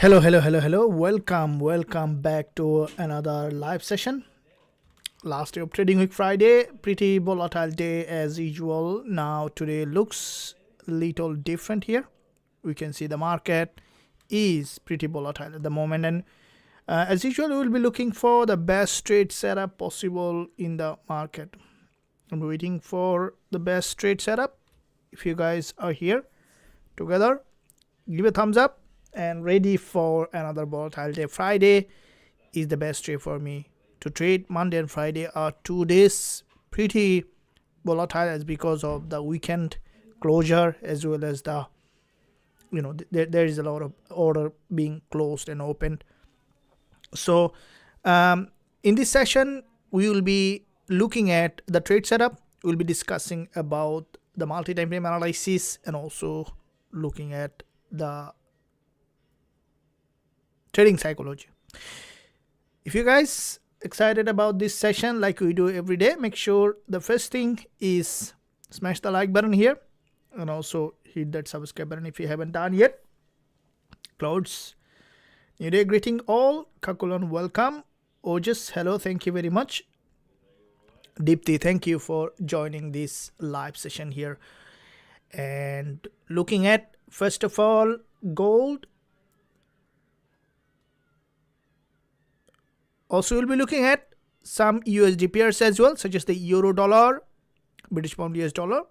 Hello. Welcome back to another live session. Last day of trading week Friday, pretty volatile day as usual. Now today looks little different here. We can see the market is pretty volatile at the moment, and as usual we will be looking for the best trade setup possible in the market. I'm waiting for the best trade setup. If you guys are here together, give a thumbs up and ready for another volatile day. Friday is the best day for me to trade. Monday and Friday are 2 days pretty volatile as because of the weekend closure, as well as the there is a lot of order being closed and opened. So in this session we will be looking at the trade setup. We'll be discussing about the multi-time frame analysis and also looking at the trading psychology. If you guys excited about this session like we do every day, make sure the first thing is smash the like button here and also hit that subscribe button if you haven't done yet. Clouds, new day greeting all. Kakulan, welcome. Ojas, hello, thank you very much. Deepthi, thank you for joining this live session here. And looking at, first of all, gold. Also, we'll be looking at some USD pairs as well, such as the euro dollar, British pound US dollar,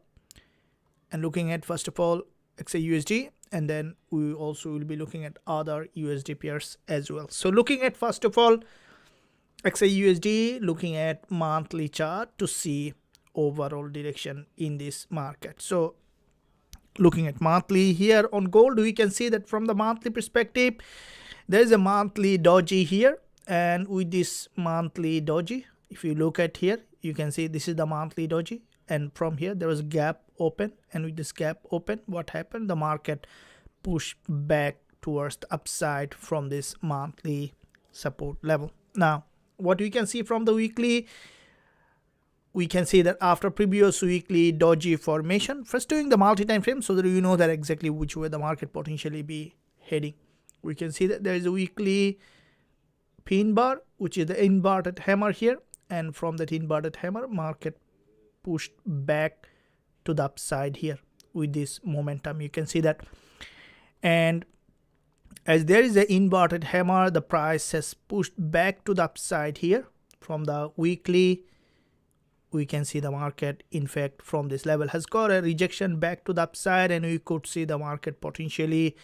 and looking at, first of all, Xauusd, and then we also will be looking at other USD pairs as well. So looking at, first of all, Xauusd, looking at monthly chart to see overall direction in this market. So looking at monthly here on gold, we can see that from the monthly perspective, there is a monthly doji here. And with this monthly doji, if you look at here, you can see this is the monthly doji, and from here there was a gap open, and with this gap open, what happened? The market pushed back towards the upside from this monthly support level. Now what we can see from the weekly, we can see that after previous weekly doji formation, first doing the multi-time frame so that you know that exactly which way the market potentially be heading. We can see that there is a weekly pin bar, which is the inverted hammer here, and from that inverted hammer, market pushed back to the upside here with this momentum. You can see that, and as there is an inverted hammer, the price has pushed back to the upside here. From the weekly, we can see the market, in fact, from this level has got a rejection back to the upside, and we could see the market potentially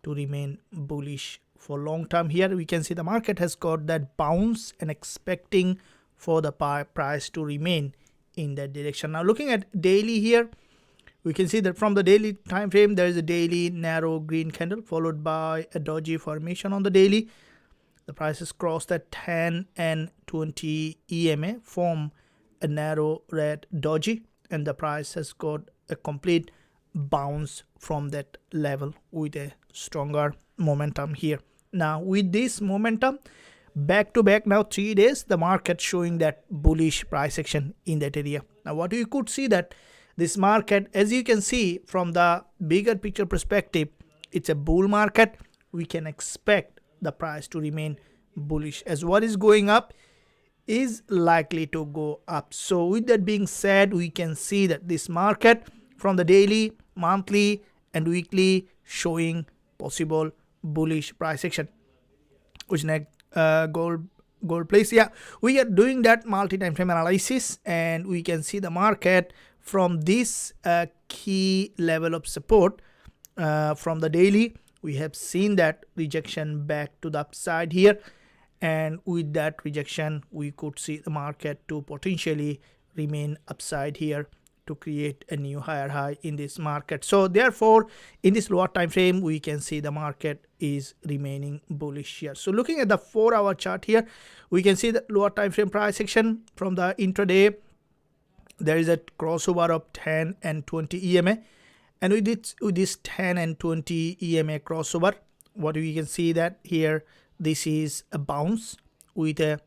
to remain bullish for long term here. We can see the market has got that bounce and expecting for the price to remain in that direction. Now looking at daily here, we can see that from the daily time frame, there is a daily narrow green candle followed by a doji formation on the daily. The price has crossed that 10 and 20 EMA, form a narrow red doji, and the price has got a complete bounce from that level with a stronger momentum here. Now with this momentum back to back, now 3 days, the market showing that bullish price action in that area. Now what you could see that this market, as you can see from the bigger picture perspective, it's a bull market. We can expect the price to remain bullish, as what is going up is likely to go up. So with that being said, we can see that this market from the daily, monthly and weekly showing possible bullish price action. Which next, gold please. Yeah, we are doing that multi-time frame analysis, and we can see the market from this key level of support from the daily. We have seen that rejection back to the upside here, and with that rejection we could see the market to potentially remain upside here to create a new higher high in this market. So therefore in this lower time frame, we can see the market is remaining bullish here. So looking at the 4-hour chart here, we can see the lower time frame price action from the intraday. There is a crossover of 10 and 20 EMA, and with this 10 and 20 EMA crossover, what we can see that here, this is a bounce with a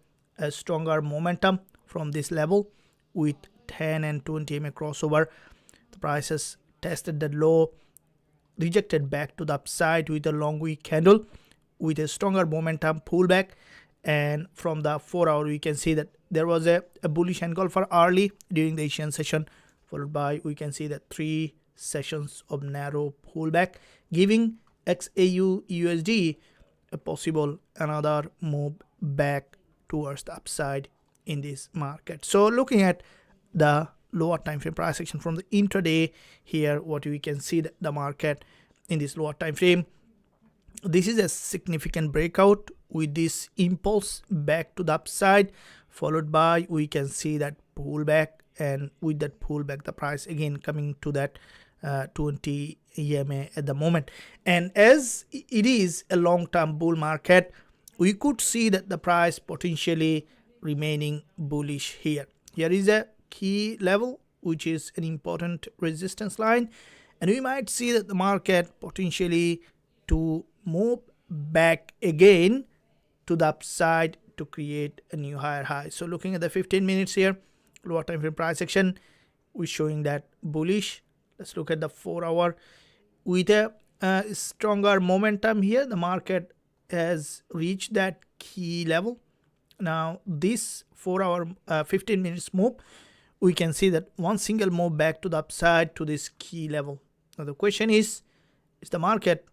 stronger momentum from this level with 10 and 20 EMA crossover. The price has tested the low, rejected back to the upside with a long wick candle, with a stronger momentum pullback. And from the 4-hour, we can see that there was a bullish engulfer early during the Asian session, followed by we can see that 3 sessions of narrow pullback, giving XAUUSD a possible another move back towards the upside in this market. So looking at the lower time frame price action from the intraday here, what we can see that the market in this lower time frame, this is a significant breakout with this impulse back to the upside, followed by we can see that pullback, and with that pullback the price again coming to that 20 EMA at the moment. And as it is a long-term bull market, we could see that the price potentially remaining bullish here. Here is a key level which is an important resistance line, and we might see that the market potentially to move back again to the upside to create a new higher high. So looking at the 15 minutes here, lower time frame price action, we're showing that bullish. Let's look at the 4-hour with a stronger momentum here. The market has reached that key level. Now this 4-hour 15 minutes move, we can see that one single move back to the upside to this key level. Now the question is the market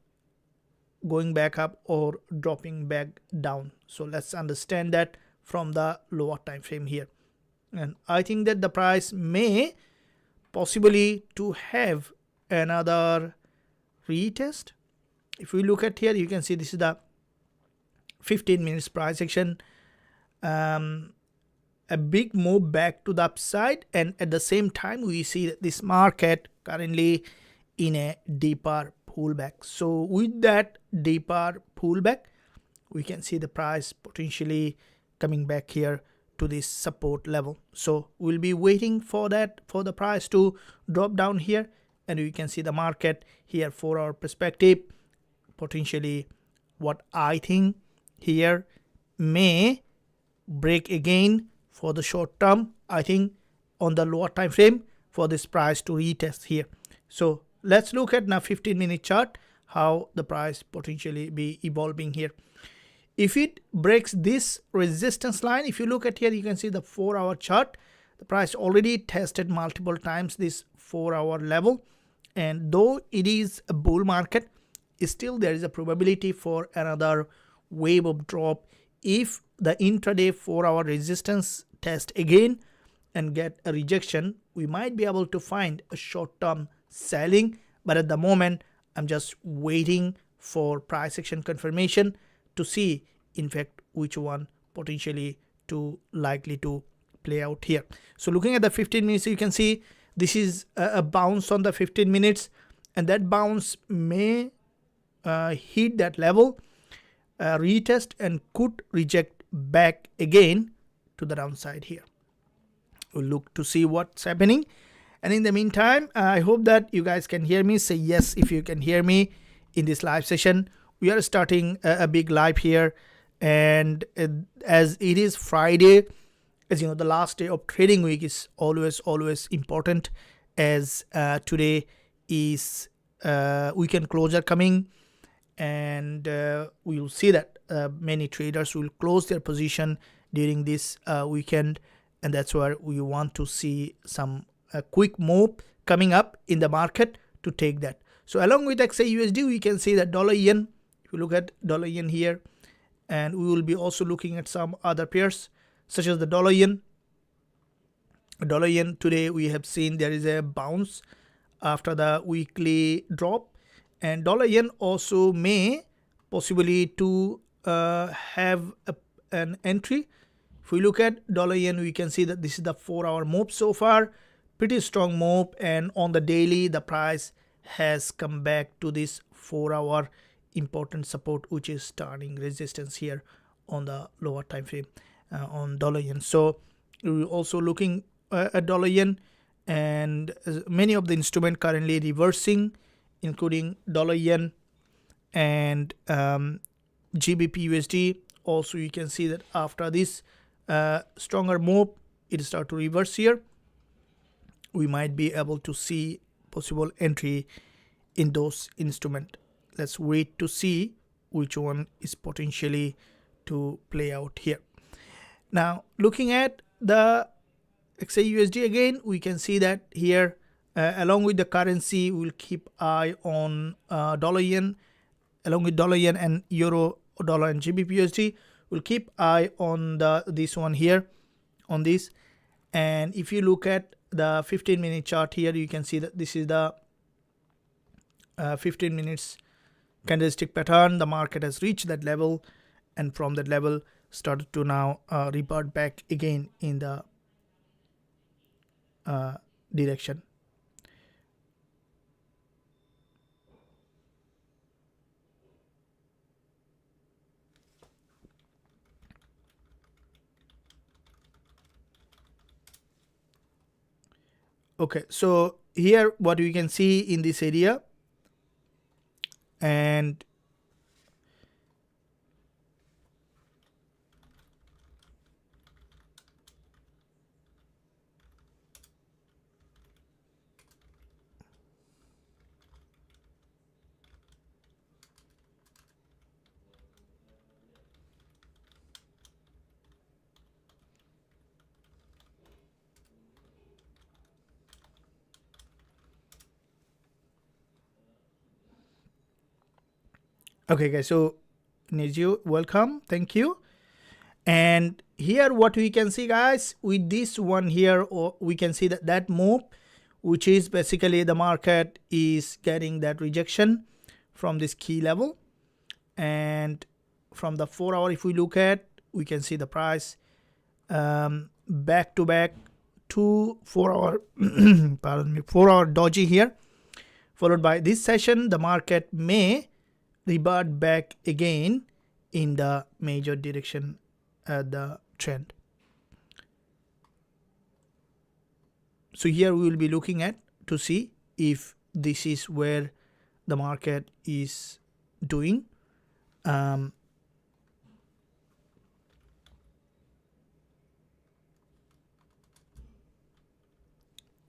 going back up or dropping back down? So let's understand that from the lower time frame here. And I think that the price may possibly to have another retest. If we look at here, you can see this is the 15 minutes price action, a big move back to the upside, and at the same time we see that this market currently in a deeper pullback. So with that deeper pullback, we can see the price potentially coming back here to this support level. So we'll be waiting for that, for the price to drop down here, and we can see the market here 4-hour perspective potentially, what I think here may break again for the short term, I think on the lower time frame, for this price to retest here. So let's look at now 15-minute chart, how the price potentially be evolving here. If it breaks this resistance line, if you look at here, you can see the 4-hour chart, the price already tested multiple times this 4-hour level, and though it is a bull market, still there is a probability for another wave of drop. If the intraday 4-hour resistance test again and get a rejection, we might be able to find a short-term selling, but at the moment I'm just waiting for price action confirmation to see in fact which one potentially to likely to play out here. So looking at the 15 minutes, you can see this is a bounce on the 15 minutes, and that bounce may hit that level, retest, and could reject back again to the downside here. We'll look to see what's happening, and in the meantime, I hope that you guys can hear me. Say yes if you can hear me in this live session. We are starting a big live here, and as it is Friday, as you know, the last day of trading week is always important, as today is weekend closure coming, and we will see that many traders will close their position during this weekend, and that's where we want to see some quick move coming up in the market to take that. So along with XAUSD, we can see that dollar yen. If you look at dollar yen here, and we will be also looking at some other pairs such as the dollar yen. Dollar yen today we have seen there is a bounce after the weekly drop, and dollar yen also may possibly to have an entry. If we look at dollar yen, we can see that this is the 4-hour move so far, pretty strong move, and on the daily the price has come back to this 4-hour important support, which is turning resistance here on the lower time frame on dollar yen. So we're also looking at dollar yen, and many of the instruments currently reversing, including dollar yen and GBPUSD. Also you can see that after this stronger move, it start to reverse here. We might be able to see possible entry in those instruments. Let's wait to see which one is potentially to play out here. Now looking at the XAUSD again, we can see that here along with the currency, we'll keep eye on dollar yen. Along with dollar yen and euro dollar and GBPUSD, we'll keep eye on this one here, on this. And if you look at the 15-minute chart here, you can see that this is the 15 minutes candlestick pattern. The market has reached that level, and from that level started to now revert back again in the direction. Okay, so here what we can see in this area, and okay guys, so Nizio, welcome, thank you. And here what we can see guys, with this one here, or we can see that move, which is basically the market is getting that rejection from this key level. And from the 4 hour, if we look at, we can see the price back to back to 4 hour pardon me, 4 hour doji here, followed by this session. The market may revert back again in the major direction at the trend. So here we will be looking at to see if this is where the market is doing.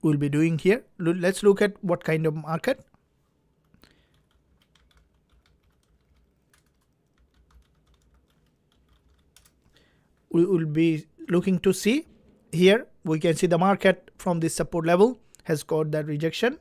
We'll be doing here. Let's look at what kind of market. We will be looking to see here. We can see the market from this support level has got that rejection.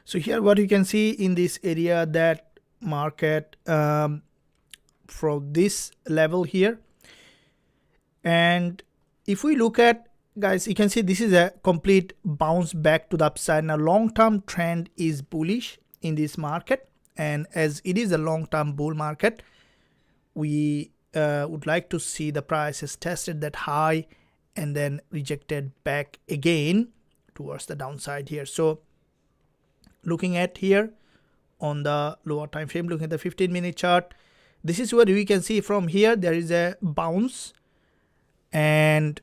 So here what you can see in this area, that market from this level here, and if we look at guys, you can see this is a complete bounce back to the upside. Now long-term trend is bullish in this market, and as it is a long-term bull market, we would like to see the price has tested that high and then rejected back again towards the downside here. So looking at here on the lower time frame, looking at the 15-minute chart, this is what we can see. From here there is a bounce, and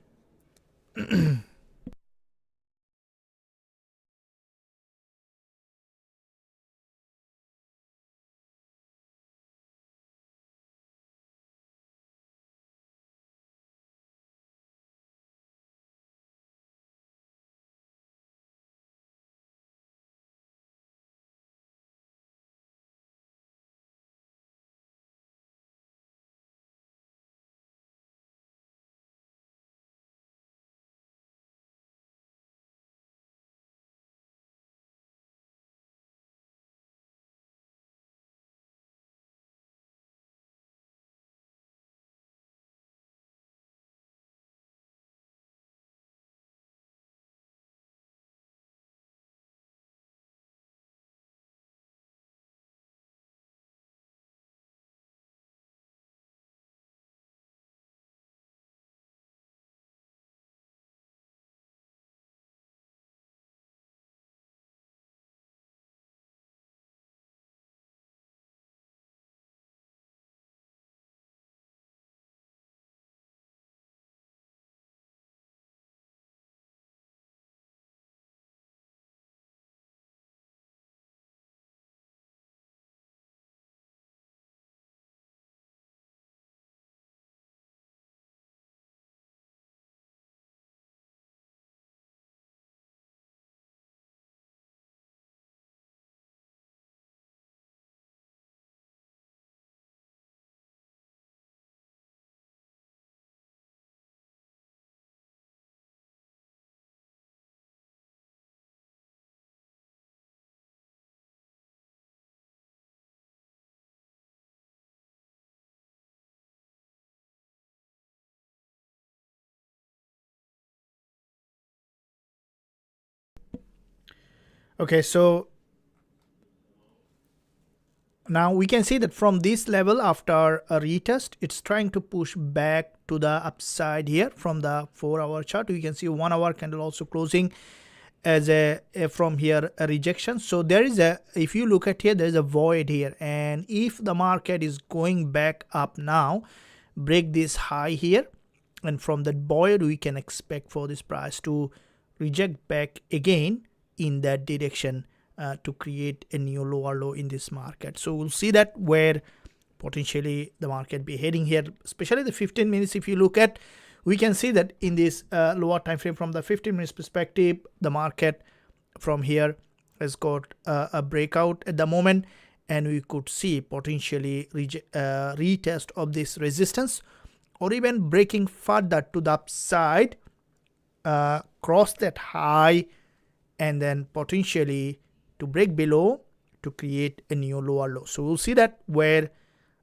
Okay, so now we can see that from this level, after a retest, it's trying to push back to the upside here from the 4-hour chart. We can see 1-hour candle also closing as a from here a rejection. So there is a, if you look at here, there is a void here, and if the market is going back up now, break this high here, and from that void we can expect for this price to reject back again in that direction to create a new lower low in this market. So we'll see that where potentially the market be heading here, especially the 15 minutes. If you look at, we can see that in this lower time frame, from the 15 minutes perspective, the market from here has got a breakout at the moment, and we could see potentially retest of this resistance, or even breaking further to the upside, cross that high, and then potentially to break below to create a new lower low. So we'll see that where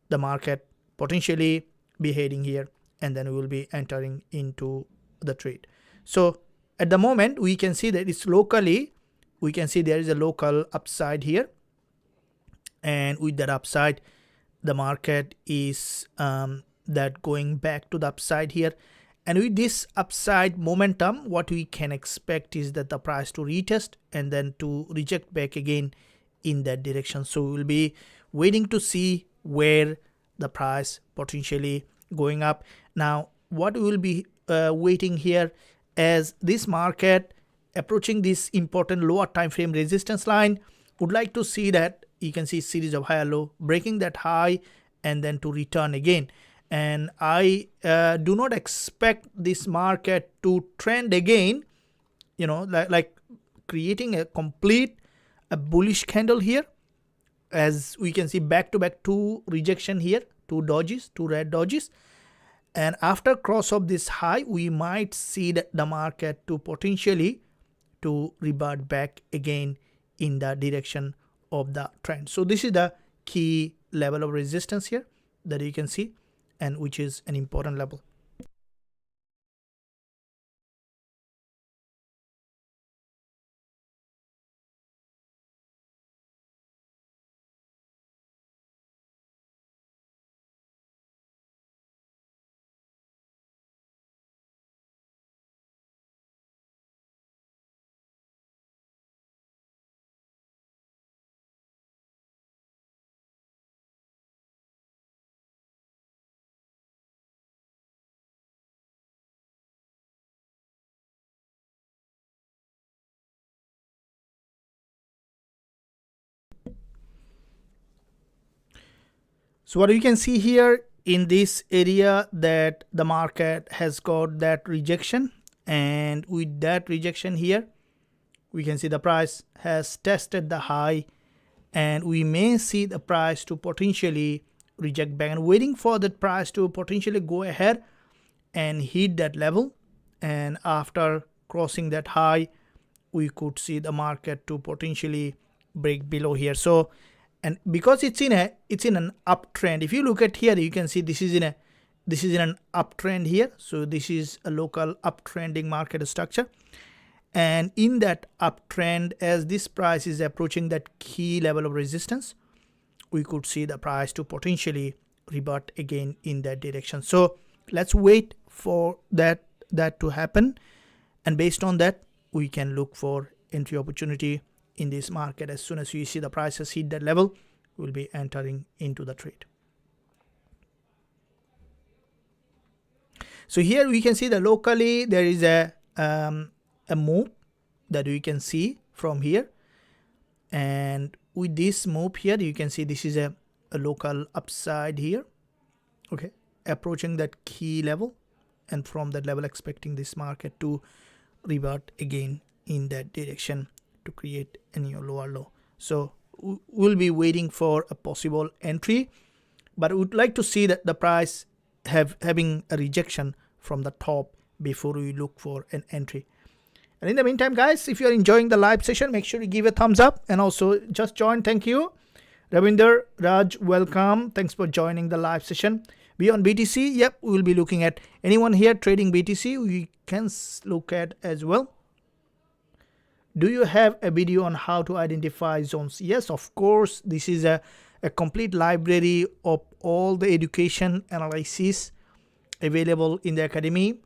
the market potentially be heading here, and then we will be entering into the trade. So at the moment we can see that it's locally, we can see there is a local upside here, and with that upside the market is that going back to the upside here. And with this upside momentum, what we can expect is that the price to retest and then to reject back again in that direction. So we will be waiting to see where the price potentially going up. Now what we will be waiting here, as this market approaching this important lower time frame resistance line, would like to see that you can see series of higher low breaking that high and then to return again. And I do not expect this market to trend again, you know, like creating a complete bullish candle here, as we can see back to back two rejection here, two dodges, two red dodges. And after cross of this high, we might see that the market to potentially to revert back again in the direction of the trend. So this is the key level of resistance here that you can see, and which is an important level. So what you can see here in this area, that the market has got that rejection, and with that rejection here we can see the price has tested the high, and we may see the price to potentially reject back, and waiting for that price to potentially go ahead and hit that level. And after crossing that high, we could see the market to potentially break below here. So, and because it's in an uptrend, if you look at here, you can see this is in an uptrend here. So this is a local uptrending market structure, and in that uptrend, as this price is approaching that key level of resistance, we could see the price to potentially revert again in that direction. So let's wait for that to happen, and based on that we can look for entry opportunity in this market. As soon as we see the prices hit that level, we'll be entering into the trade. So here we can see that locally there is a move that we can see from here, and with this move here you can see this is a local upside here, okay, approaching that key level, and from that level expecting this market to revert again in that direction to create a new lower low. So we'll be waiting for a possible entry, but we would like to see that the price having a rejection from the top before we look for an entry. And in the meantime, guys, if you're enjoying the live session, make sure you give a thumbs up, and also just join. Thank you. Ravinder, Raj, welcome. Thanks for joining the live session. Be on BTC. Yep, we will be looking at anyone here trading BTC. We can look at as well. Do you have a video on how to identify zones? Yes, of course. This is a complete library of all the education analysis available in the academy.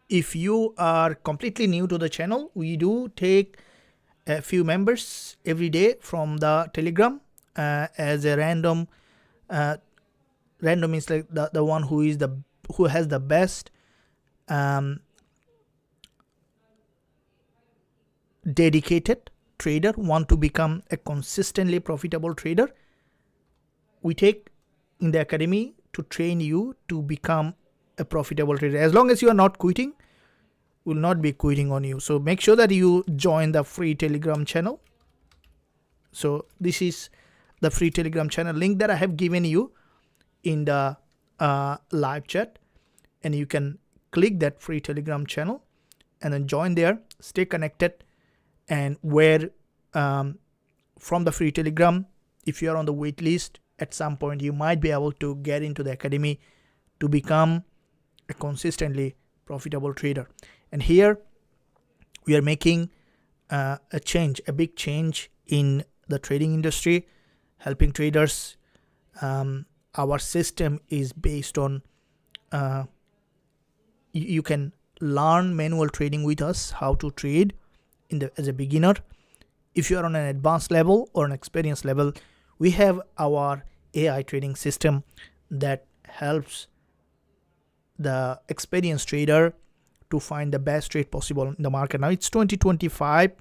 If you are completely new to the channel, we do take a few members every day from the Telegram as a random. Random is like the one who has the best dedicated trader, want to become a consistently profitable trader. We take in the academy to train you to become a profitable trader. As long as you are not quitting, will not be quitting on you. So make sure that you join the free Telegram channel. So this is the free Telegram channel link that I have given you in the live chat, and you can click that free Telegram channel and then join there, stay connected, and where from the free Telegram, if you are on the wait list, at some point you might be able to get into the academy to become a consistently profitable trader. And here we are making a big change in the trading industry, helping traders. Our system is based on you can learn manual trading with us, how to trade as a beginner. If you are on an advanced level or an experienced level, we have our AI trading system that helps the experienced trader to find the best trade possible in the market. Now it's 2025.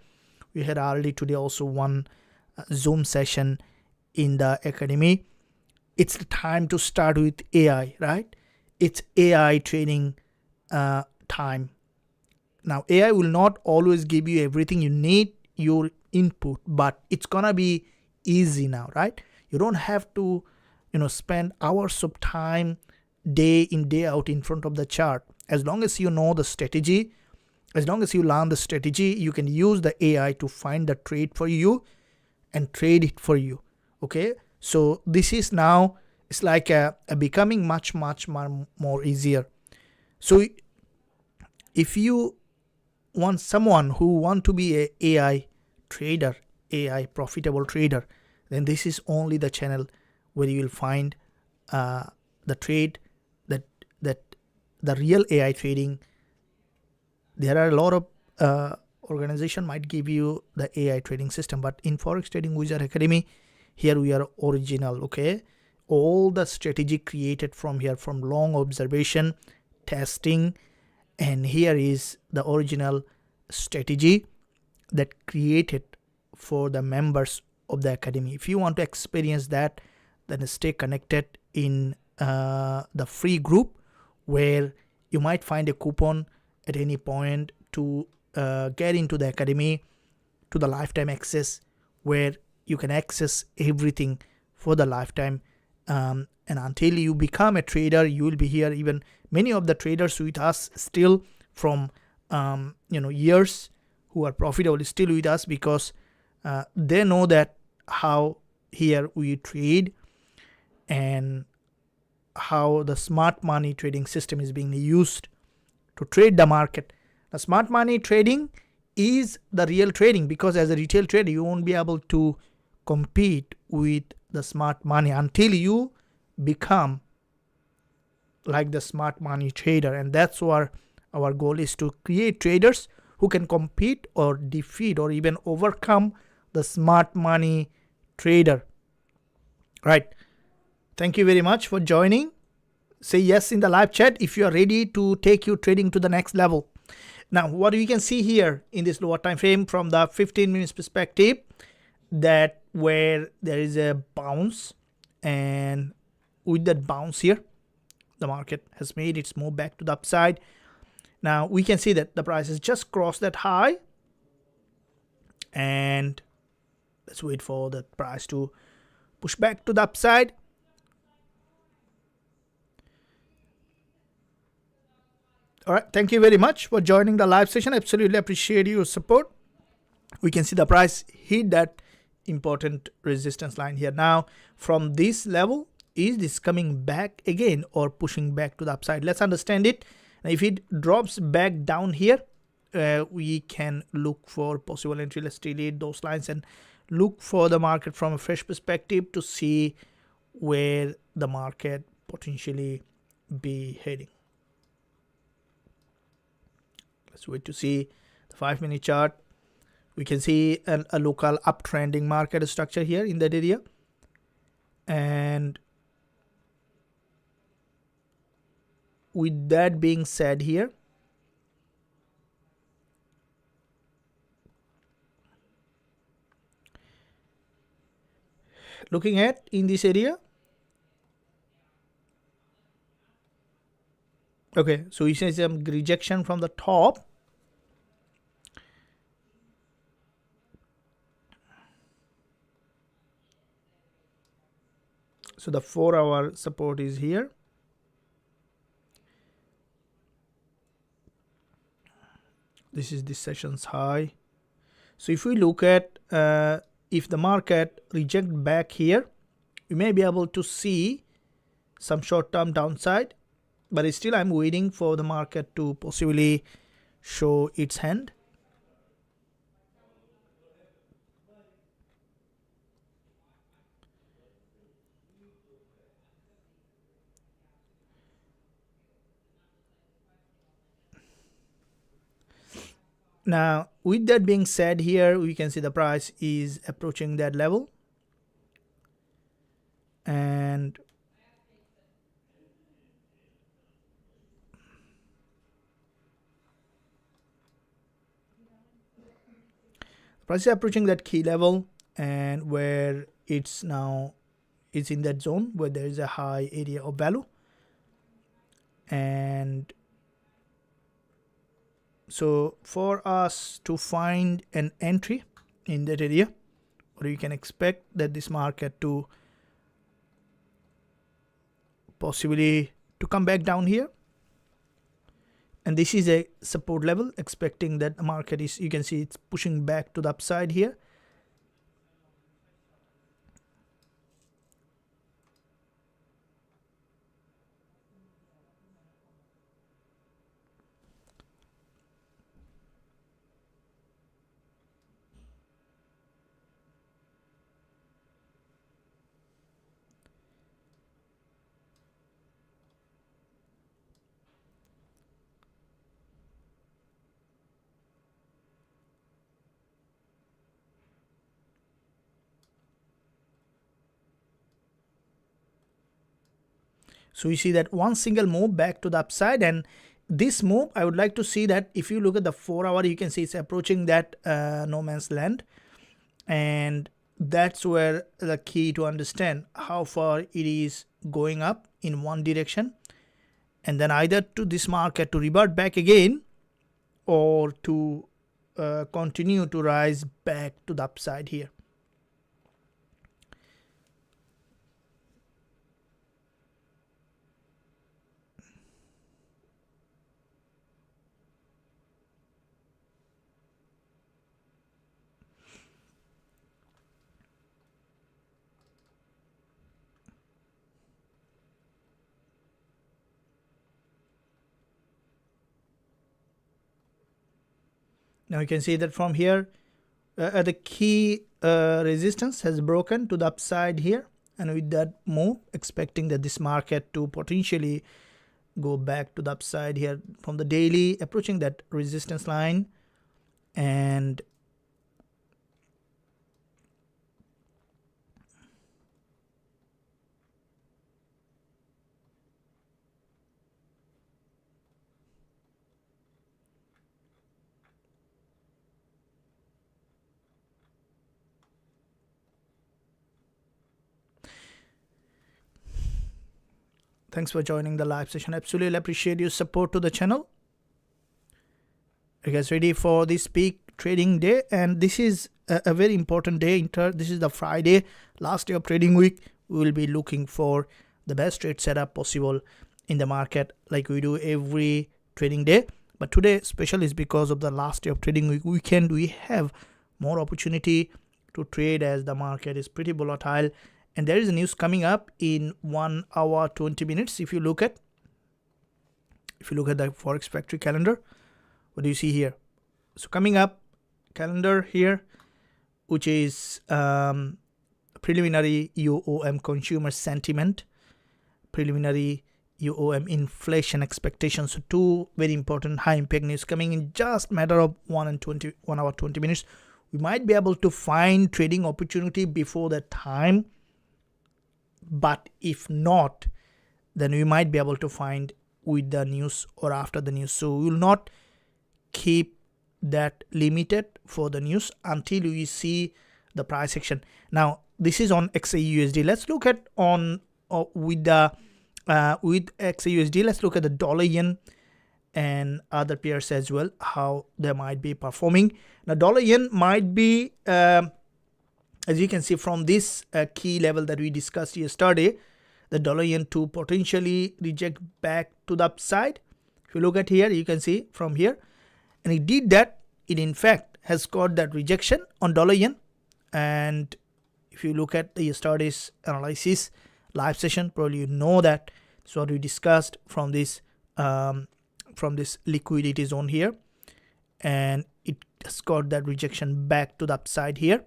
We had already today also one Zoom session in the academy. It's the time to start with AI, right? It's AI trading time. Now AI will not always give you everything you need, your input, but it's gonna be easy now, right? You don't have to spend hours of time day in day out in front of the chart. As long as you know the strategy, as long as you learn the strategy, you can use the AI to find the trade for you and trade it for you. Okay, so this is now, it's like a becoming much more easier. So if you want someone who want to be a AI trader, AI profitable trader, then this is only the channel where you will find the trade that the real AI trading. There are a lot of organization might give you the AI trading system, but in Forex Trading Wizard Academy, here we are original. Okay, all the strategy created from here, from long observation, testing, and here is the original strategy that created for the members of the academy. If you want to experience that, then stay connected in the free group, where you might find a coupon at any point to get into the academy, to the lifetime access, where you can access everything for the lifetime. And until you become a trader, you will be here. Even many of the traders with us still from years, who are profitable, still with us, because they know that how here we trade and how the smart money trading system is being used to trade the market. The smart money trading is the real trading, because as a retail trader, you won't be able to compete with the smart money until you become like the smart money trader. And that's what our goal is, to create traders who can compete or defeat or even overcome the smart money trader. Right. Thank you very much for joining. Say yes in the live chat if you are ready to take your trading to the next level. Now, what you can see here in this lower time frame from the 15 minutes perspective, that where there is a bounce, and with that bounce here, the market has made its move back to the upside. Now we can see that the price has just crossed that high, and let's wait for the price to push back to the upside. All right, thank you very much for joining the live session. Absolutely appreciate your support. We can see the price hit that important resistance line here. Now from this level, is this coming back again or pushing back to the upside? Let's understand it. If it drops back down here, we can look for possible entry. Let's delete those lines and look for the market from a fresh perspective to see where the market potentially be heading. Let's wait to see the 5-minute chart. We can see a local uptrending market structure here in that area, and with that being said, here looking at in this area, okay, so we see some rejection from the top. So the 4-hour support is here. This is this session's high. So if we look at if the market reject back here, we may be able to see some short-term downside, but still I'm waiting for the market to possibly show its hand. Now, with that being said, here we can see the price is approaching that level, and price is approaching that key level, and where it's now is in that zone where there is a high area of value. And so for us to find an entry in that area, or you can expect that this market to possibly to come back down here, and this is a support level, expecting that the market is, you can see it's pushing back to the upside here. So you see that one single move back to the upside, and this move I would like to see that if you look at the 4-hour, you can see it's approaching that no man's land, and that's where the key to understand how far it is going up in one direction, and then either to this market to revert back again, or to continue to rise back to the upside here. Now you can see that from here the key resistance has broken to the upside here, and with that move expecting that this market to potentially go back to the upside here from the daily, approaching that resistance line, and thanks for joining the live session. Absolutely appreciate your support to the channel. You guys ready for this peak trading day? And this is a very important day. This is the Friday, last day of trading week. We will be looking for the best trade setup possible in the market, like we do every trading day. But today special is because of the last day of trading week weekend. We have more opportunity to trade as the market is pretty volatile. And there is a news coming up in 1 hour 20 minutes. If you look at the Forex factory calendar, what do you see here? So coming up, calendar here, which is preliminary UOM consumer sentiment, preliminary UOM inflation expectations. So two very important high impact news coming in just matter of 1 hour 20 minutes. We might be able to find trading opportunity before that time, but if not, then we might be able to find with the news or after the news. So we will not keep that limited for the news until we see the price action. Now this is on XAUSD. Let's look at on with XAUSD. Let's look at the dollar yen and other pairs as well, how they might be performing. Now dollar yen might be as you can see from this key level that we discussed yesterday, the dollar yen to potentially reject back to the upside. If you look at here, you can see from here, and it did that. It in fact has got that rejection on dollar yen. And if you look at the yesterday's analysis live session, probably you know that it's what we discussed from this liquidity zone here, and it has got that rejection back to the upside here.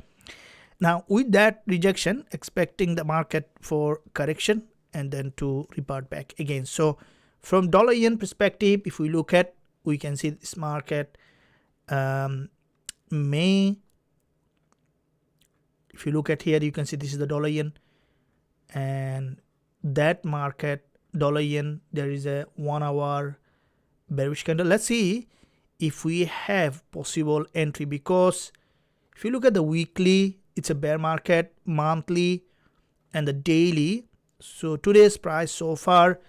Now with that rejection, expecting the market for correction and then to revert back again. So from dollar yen perspective, if we look at, we can see this market if you look at here, you can see this is the dollar yen, and that market dollar yen, there is a 1 hour bearish candle. Let's see if we have possible entry, because if you look at the weekly, it's a bear market, monthly and the daily. So today's price so far,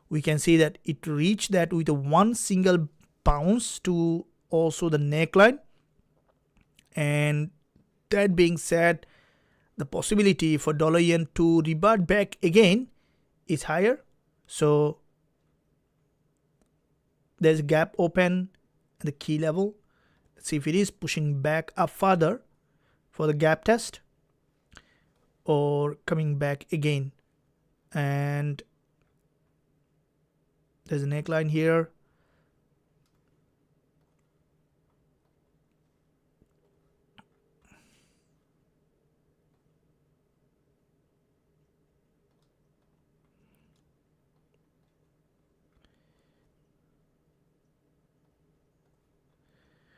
we can see that it reached that with a one single bounce to also the neckline. And that being said, the possibility for dollar yen to revert back again is higher. So there's a gap open at the key level. Let's see if it is pushing back up further for the gap test or coming back again. And there's a neckline here.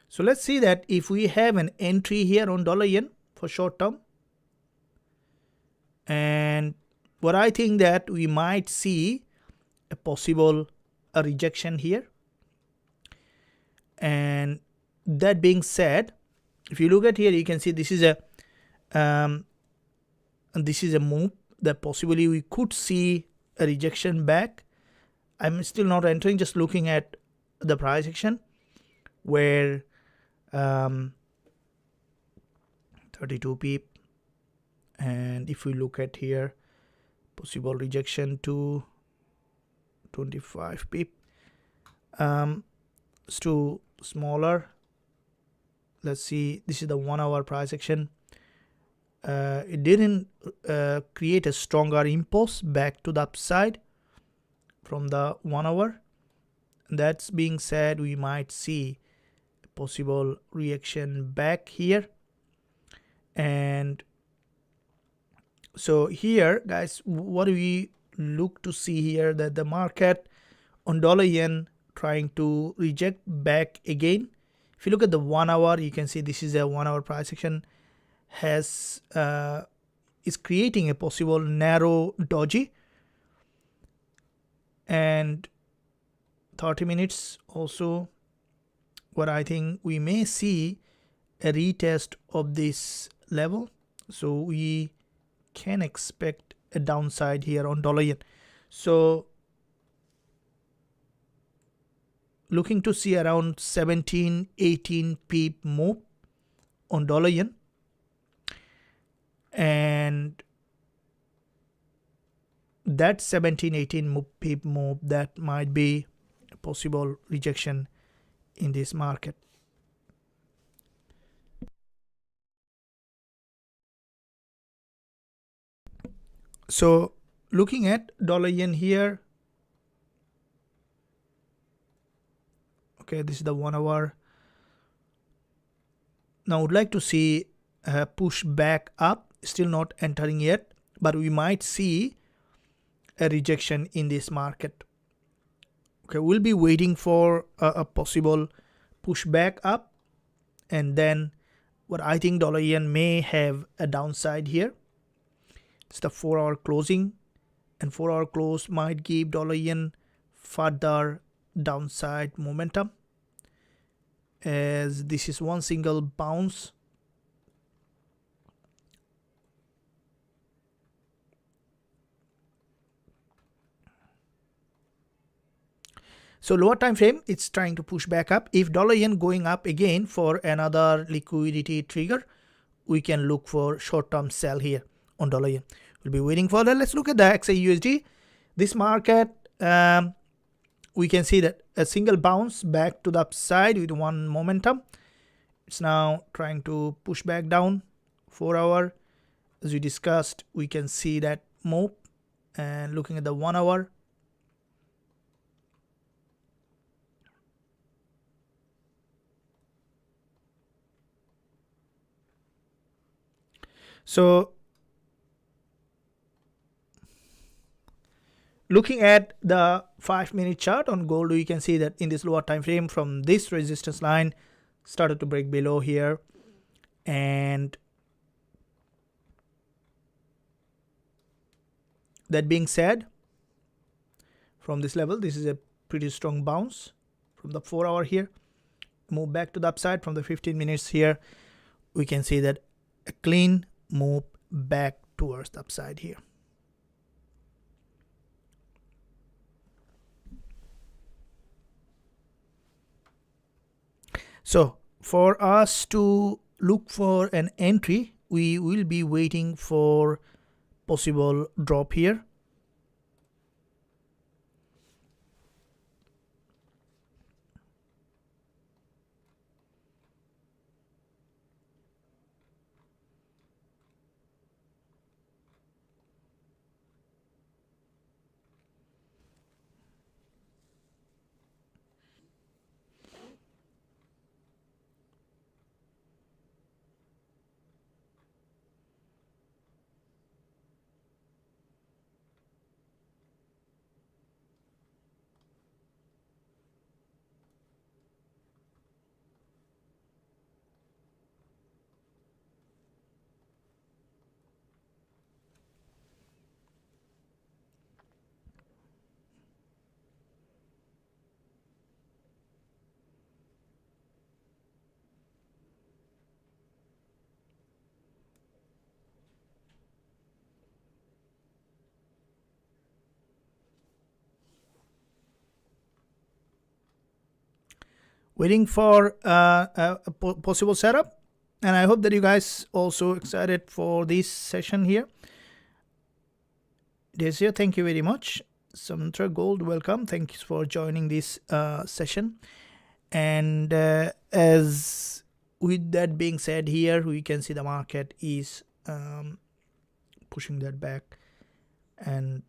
So let's see that if we have an entry here on dollar yen for short term, and what I think that we might see a possible rejection here. And that being said, if you look at here, you can see this is a move that possibly we could see a rejection back. I'm still not entering, just looking at the price action where 32 pip, and if we look at here, possible rejection to 25 pip. It's too smaller. Let's see, this is the 1 hour price action. It didn't create a stronger impulse back to the upside from the 1 hour. That's being said, we might see a possible reaction back here. And so here, guys, what do we look to see here? That the market on dollar yen trying to reject back again. If you look at the 1 hour, you can see this is a 1 hour price action has is creating a possible narrow doji, and 30 minutes also, what I think we may see a retest of this level. So we can expect a downside here on dollar yen. So looking to see around 17-18 pip move on dollar yen, and that 17-18 pip move, that might be a possible rejection in this market. So looking at dollar yen here, okay, this is the 1 hour Now would like to see a push back up, still not entering yet, but we might see a rejection in this market. Okay, we'll be waiting for a possible pushback up, and then what I think dollar yen may have a downside here. It's the 4-hour closing, and 4-hour close might give dollar yen further downside momentum, as this is one single bounce. So lower time frame, it's trying to push back up. If dollar yen going up again for another liquidity trigger, we can look for short-term sell here on dollar yen. We'll be waiting for that. Let's look at the XAUSD. This market, we can see that a single bounce back to the upside with one momentum. It's now trying to push back down. 4-hour, as we discussed, we can see that move. And looking at the 1-hour, so looking at the 5-minute chart on gold, you can see that in this lower time frame from this resistance line started to break below here, and that being said, from this level, this is a pretty strong bounce from the 4-hour here. Move back to the upside from the 15 minutes here. We can see that a clean move back towards the upside here. So for us to look for an entry, we will be waiting for possible drop here. Waiting for a possible setup, and I hope that you guys also excited for this session here. Desir, thank you very much. Samantha Gold, welcome. Thanks for joining this session. And as with that being said, here we can see the market is pushing that back, and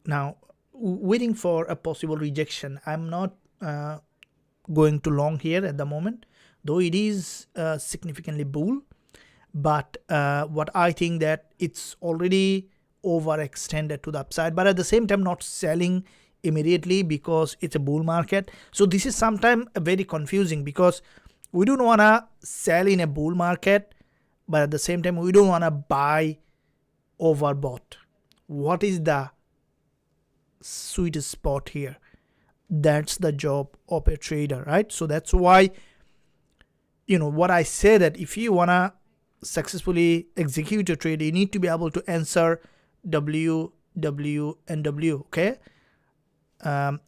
now waiting for a possible rejection. I'm not going too long here at the moment, though it is significantly bull, but what I think that it's already overextended to the upside, but at the same time not selling immediately because it's a bull market. So this is sometimes very confusing, because we don't want to sell in a bull market, but at the same time we don't want to buy overbought. What is the sweet spot here? That's the job of a trader, right? So that's why, you know, what I say, that if you want to successfully execute a trade, you need to be able to answer W, W, and W, okay,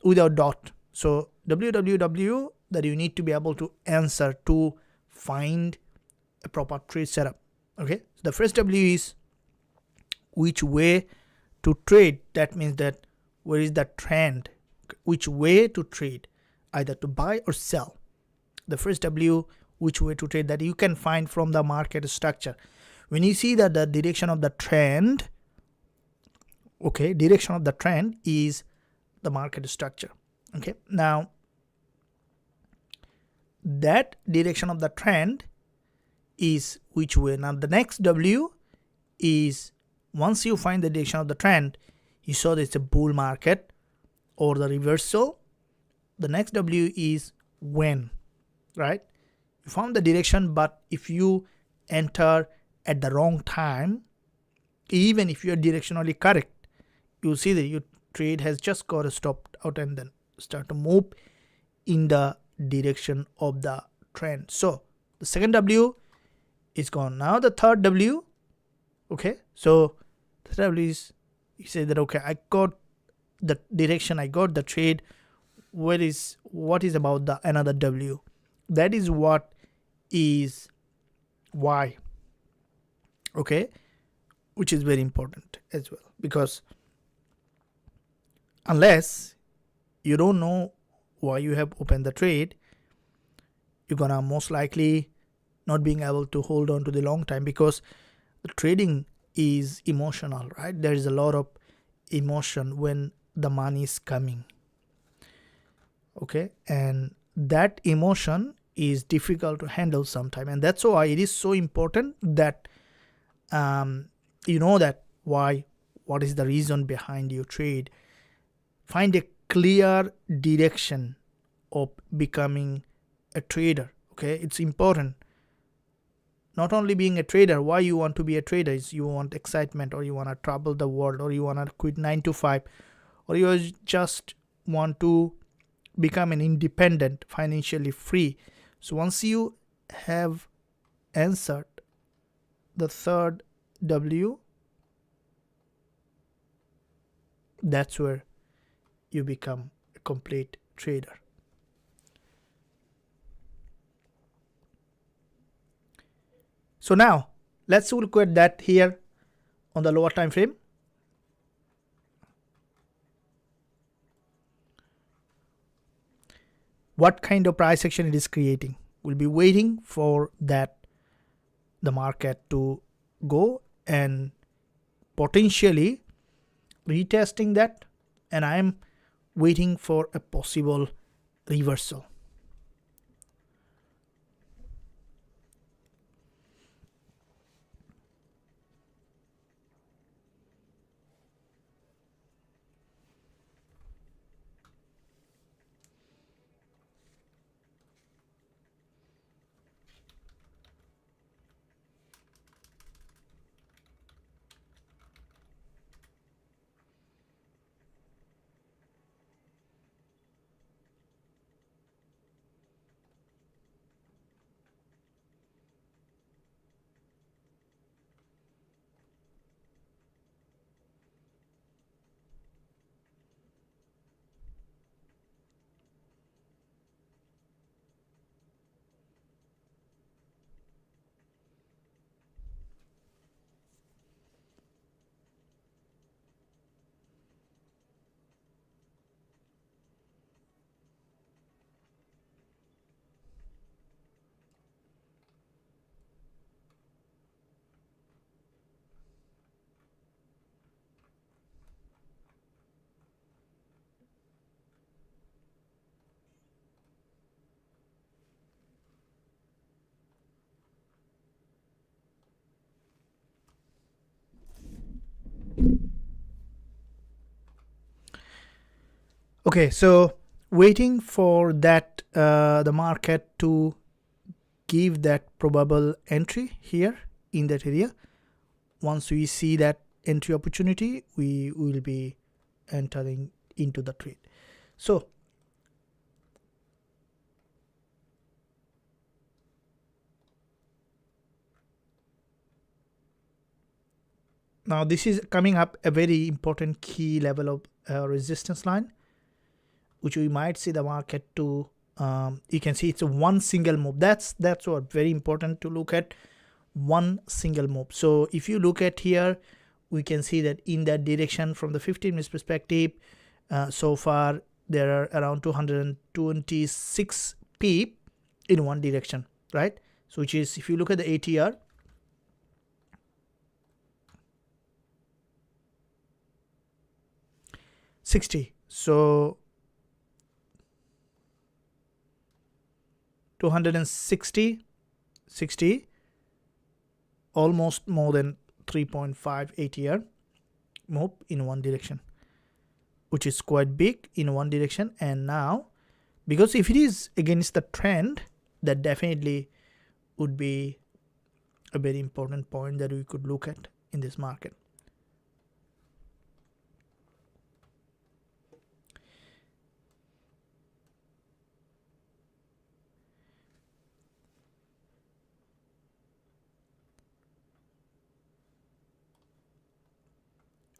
without dot. So W, W, W, that you need to be able to answer to find a proper trade setup. Okay, so the first W is which way to trade. That means that where is the trend, which way to trade, either to buy or sell. The first W, which way to trade, that you can find from the market structure. When you see that the direction of the trend, okay, direction of the trend is the market structure. Okay, now that direction of the trend is which way. Now the next W is, once you find the direction of the trend, you saw that it's a bull market or the reversal. The next W is when, right? You found the direction, but if you enter at the wrong time, even if you are directionally correct, you'll see that your trade has just got to stop out and then start to move in the direction of the trend. So the second W is gone. Now the third W, okay, so the third W is, you say that, okay, I got the direction, I got the trade, what is about the another W? That is what is Y, okay, which is very important as well, because unless you don't know why you have opened the trade, you're gonna most likely not being able to hold on to the long time, because the trading is emotional, right? There is a lot of emotion when the money is coming, okay, and that emotion is difficult to handle sometimes, and that's why it is so important that you know that what is the reason behind your trade. Find a clear direction of becoming a trader, okay? It's important. Not only being a trader, why you want to be a trader is you want excitement, or you want to travel the world, or you want to quit 9 to 5, or you just want to become an independent, financially free. So once you have answered the third W, that's where you become a complete trader. So now let's look at that here on the lower time frame. What kind of price action it is creating? We'll be waiting for that, the market to go and potentially retesting that, and I am waiting for a possible reversal. Okay, so waiting for that the market to give that probable entry here in that area. Once we see that entry opportunity, we will be entering into the trade. So now this is coming up a very important key level of resistance line, which we might see the market to you can see it's a one single move. That's what very important to look at, one single move. So if you look at here, we can see that in that direction from the 15 minutes perspective, so far there are around 226 pip in one direction, right? So which is, if you look at the ATR, $60. So 260, 60, almost more than 3.58 year move in one direction, which is quite big in one direction. And now, because if it is against the trend, that definitely would be a very important point that we could look at in this market.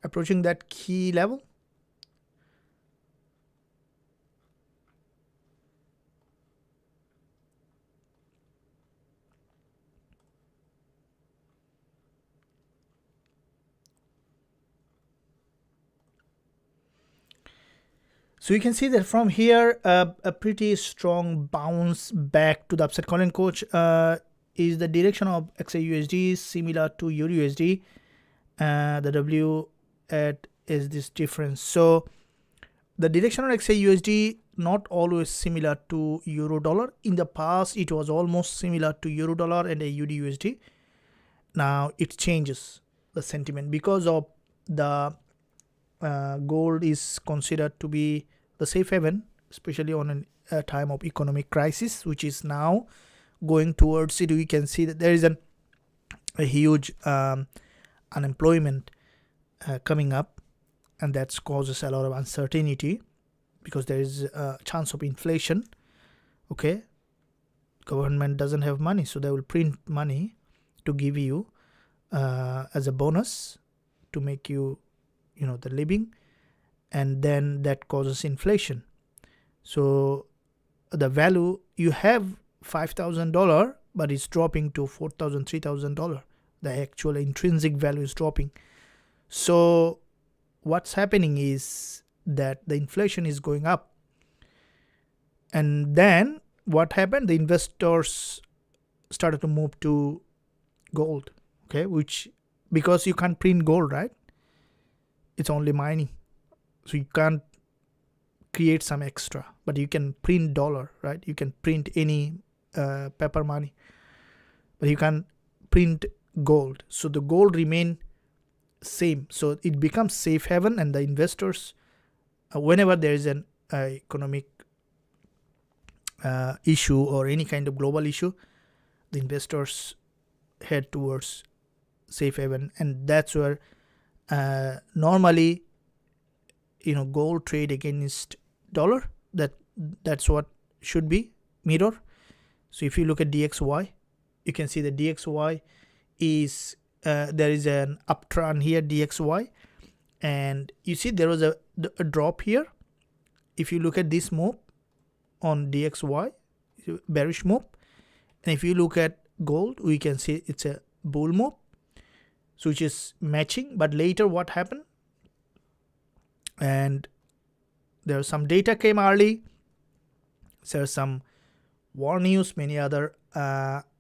Approaching that key level. So you can see that from here, a pretty strong bounce back to the upside. Colin Coach, is the direction of XAUSD similar to EURUSD? The W at is this difference. So the direction of XAUSD not always similar to euro dollar. In the past, it was almost similar to euro dollar and AUD/USD. Now it changes the sentiment because of the gold is considered to be the safe haven, especially on a time of economic crisis, which is now going towards it. We can see that there is a huge unemployment coming up, and that causes a lot of uncertainty because there is a chance of inflation. Okay, government doesn't have money, so they will print money to give you as a bonus to make you, the living, and then that causes inflation. So the value you have $5,000, but it's dropping to $4,000, $3,000. The actual intrinsic value is dropping. So what's happening is that the inflation is going up, and then what happened? The investors started to move to gold. Okay, which, because you can't print gold, right? It's only mining, so you can't create some extra, but you can print dollar, right? You can print any paper money, but you can print gold. So the gold remain same, so it becomes safe haven, and the investors, whenever there is an economic issue or any kind of global issue, the investors head towards safe haven, and that's where normally gold trade against dollar. That's what should be mirror. So if you look at DXY, you can see the DXY is there is an uptrend here, DXY, and you see there was a drop here. If you look at this move on DXY, bearish move, and if you look at gold, we can see it's a bull move, so which is matching. But later what happened, and there was some data came early, there's some war news, many other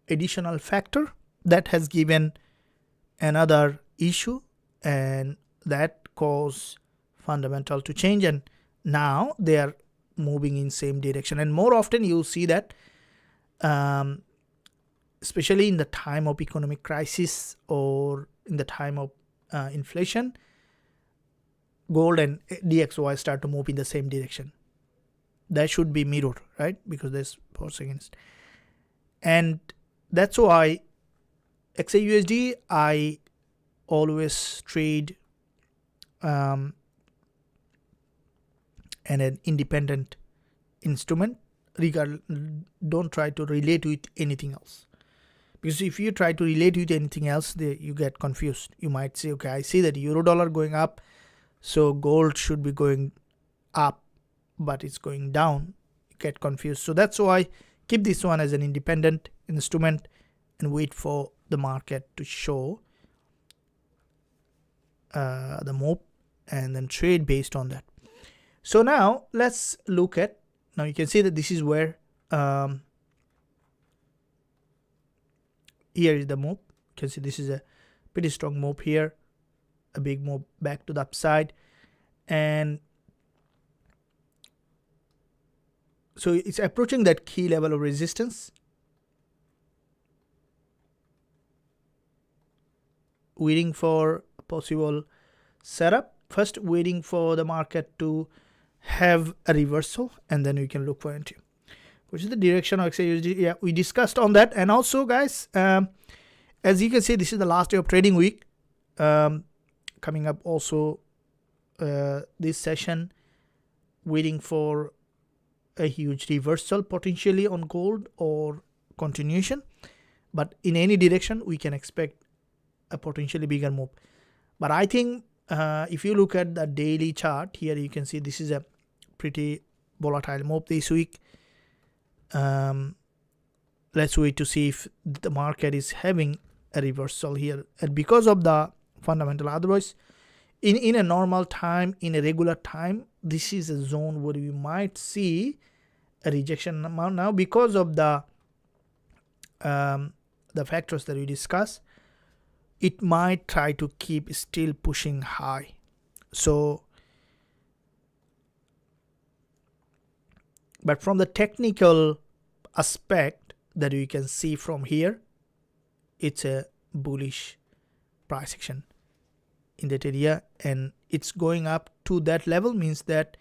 additional factor that has given another issue, and that caused fundamental to change, and now they are moving in same direction. And more often you see that especially in the time of economic crisis or in the time of inflation, gold and DXY start to move in the same direction. That should be mirrored, right? Because there's force against. And that's why XAUSD, I always trade and an independent instrument. Don't try to relate with anything else, because if you try to relate with anything else, you get confused. You might say, okay, I see that euro dollar going up, so gold should be going up, but it's going down. You get confused. So that's why keep this one as an independent instrument and wait for the market to show the move, and then trade based on that. So now let's look at, now you can see that this is where here is the move. You can see this is a pretty strong move here, a big move back to the upside, and So it's approaching that key level of resistance, waiting for a possible setup. First, waiting for the market to have a reversal, and then we can look for entry, which is the direction of Xauusd. Yeah, we discussed on that. And also, guys, as you can see, this is the last day of trading week. Coming up also this session, waiting for a huge reversal potentially on gold or continuation. But in any direction, we can expect a potentially bigger move. But I think if you look at the daily chart here, you can see this is a pretty volatile move this week. Let's wait to see if the market is having a reversal here, and because of the fundamental. Otherwise, in a normal time, in a regular time, this is a zone where we might see a rejection. Now because of the factors that we discussed, it might try to keep still pushing high. So but from the technical aspect that you can see from here, it's a bullish price action in that area, and it's going up to that level. Means that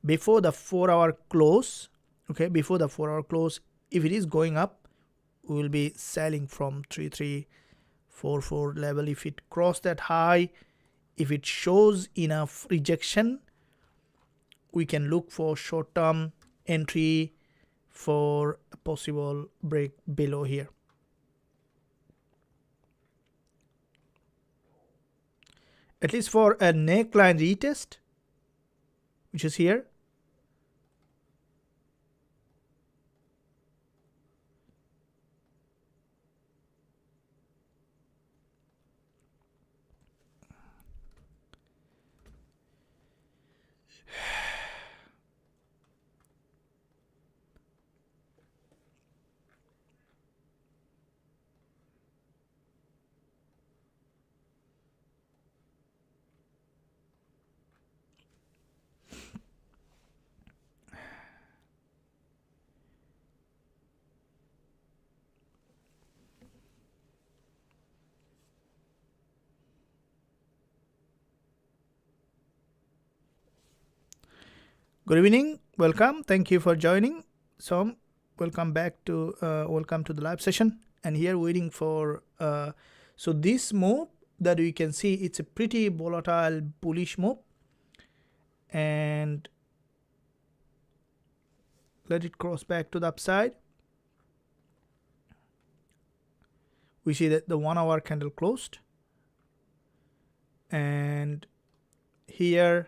before the 4-hour close, okay, before the 4-hour close, if it is going up, we will be selling from 3344 level. If it crossed that high, if it shows enough rejection, we can look for short-term entry for a possible break below here. At least for a neckline retest, which is here. Good evening, welcome, thank you for joining. So welcome back to welcome to the live session. And here waiting for so this move that we can see, it's a pretty volatile bullish move, and let it cross back to the upside. We see that the 1-hour candle closed, and here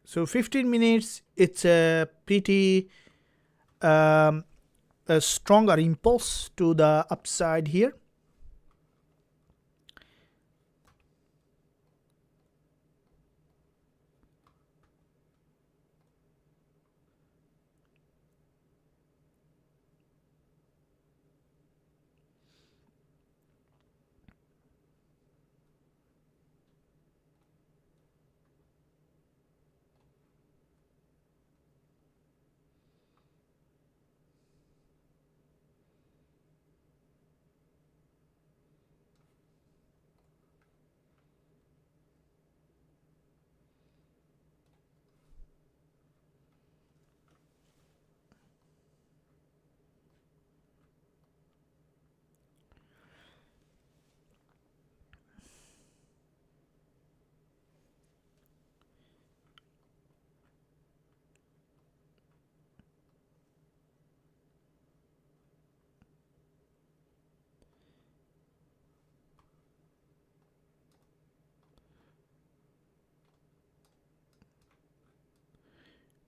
so 15 minutes, it's a pretty a stronger impulse to the upside here.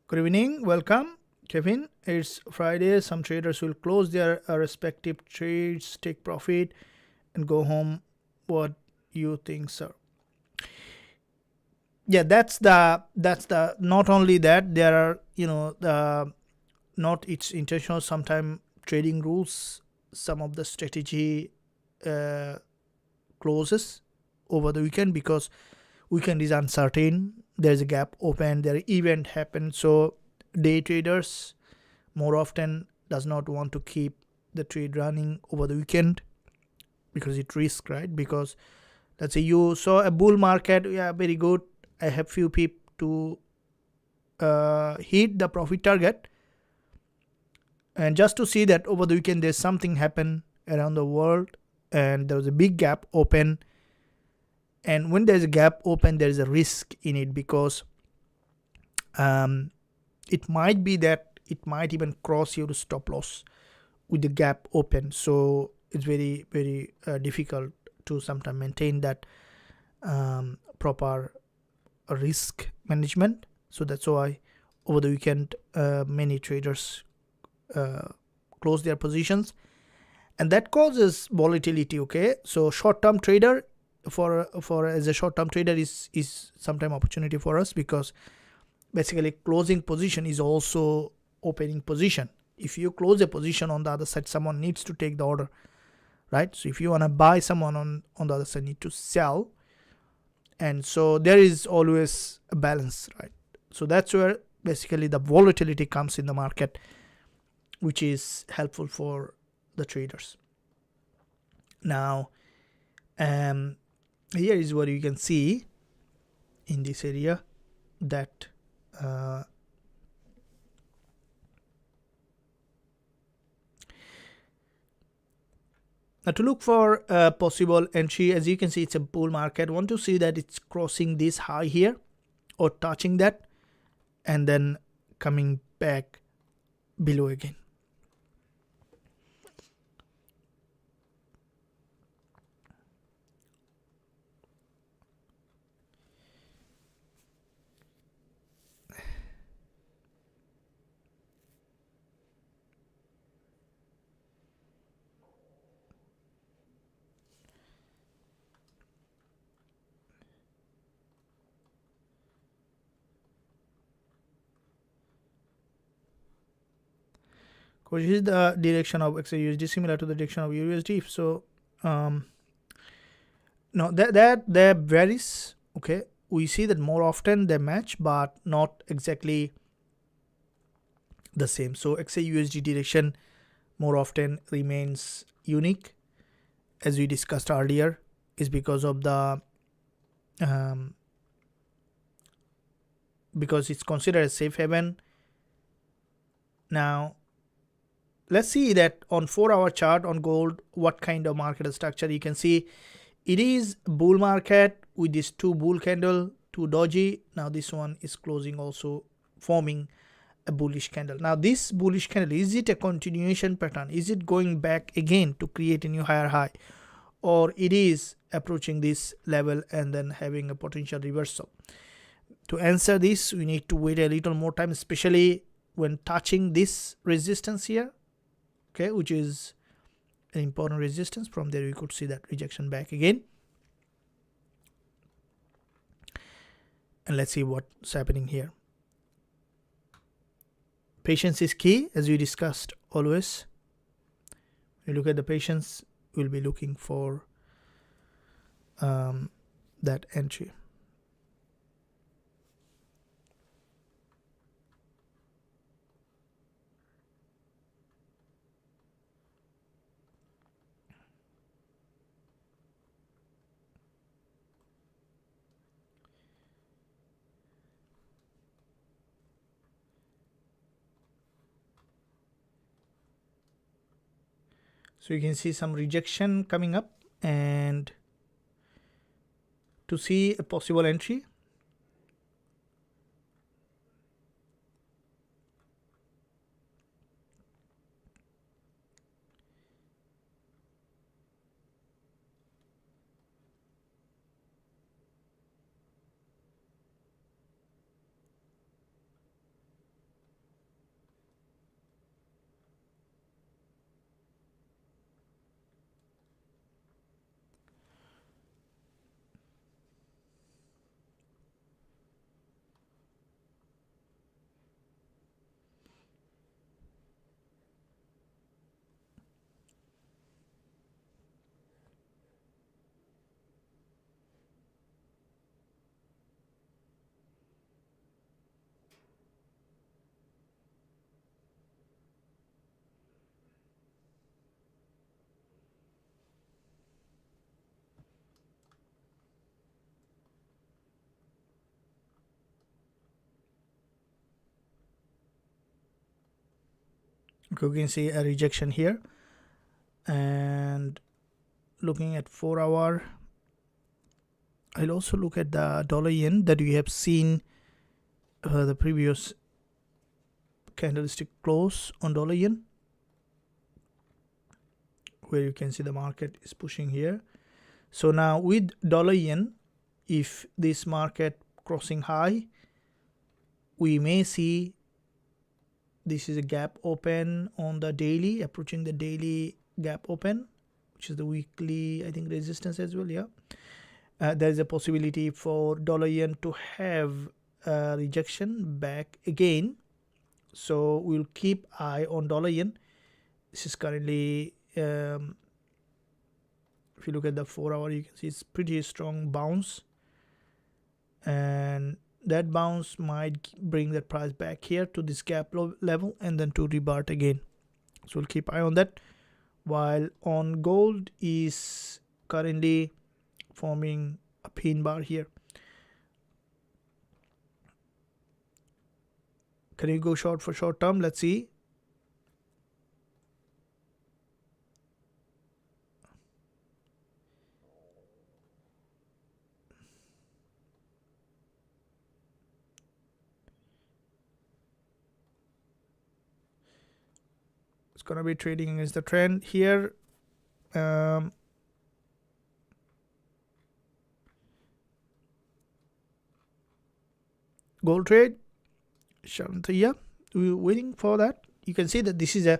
Good evening, welcome Kevin, it's Friday. Some traders will close their respective trades, take profit, and go home. What you think, sir? Yeah, that's the not only that, there are, the not it's intentional, sometimes trading rules, some of the strategy closes over the weekend because weekend is uncertain, there's a gap open, there event happen, so day traders more often does not want to keep the trade running over the weekend because it risks, right? Because let's say you saw a bull market, yeah, very good, I have few people to hit the profit target, and just to see that over the weekend there's something happen around the world and there was a big gap open. And when there's a gap open, there's a risk in it because it might be that it might even cross your stop loss with the gap open. So it's very, very difficult to sometimes maintain that proper risk management. So that's why over the weekend many traders close their positions, and that causes volatility. Okay, so short-term trader, for as a short-term trader is sometimes opportunity for us, because basically closing position is also opening position. If you close a position, on the other side someone needs to take the order, right? So if you want to buy, someone on the other side need to sell, and so there is always a balance, right? So that's where basically the volatility comes in the market, which is helpful for the traders. Now here is what you can see in this area, that now to look for a possible entry, as you can see it's a bull market. Want to see that it's crossing this high here or touching that and then coming back below again. Which is the direction of Xauusd, similar to the direction of EURUSD. So no, that varies. Okay, we see that more often they match, but not exactly the same. So Xauusd direction more often remains unique, as we discussed earlier, is because of the because it's considered a safe haven. Now let's see that on 4-hour chart on gold, what kind of market structure. You can see it is bull market with these two bull candle, two doji. Now this one is closing also forming a bullish candle. Now this bullish candle, is it a continuation pattern? Is it going back again to create a new higher high, or it is approaching this level and then having a potential reversal? To answer this, we need to wait a little more time, especially when touching this resistance here, okay, which is an important resistance. From there we could see that rejection back again, and let's see what's happening here. Patience is key, as we discussed always. When you look at the patience, we'll be looking for that entry. So you can see some rejection coming up, and to see a possible entry, Okay, we can see a rejection here. And looking at 4-hour, I'll also look at the dollar yen that we have seen the previous candlestick close on dollar yen, where you can see the market is pushing here. So now with dollar yen, if this market crossing high, we may see this is a gap open on the daily, approaching the daily gap open, which is the weekly, I think, resistance as well. Yeah, there is a possibility for dollar yen to have a rejection back again. So we'll keep eye on dollar yen. This is currently, if you look at the 4-hour, you can see it's pretty strong bounce, and that bounce might bring the price back here to this gap level and then to rebut again. So we'll keep eye on that. While on gold is currently forming a pin bar here. Can you go short for short term? Let's see. It's gonna be trading against the trend here. Gold trade, Shantaya, we're waiting for that. You can see that this is a,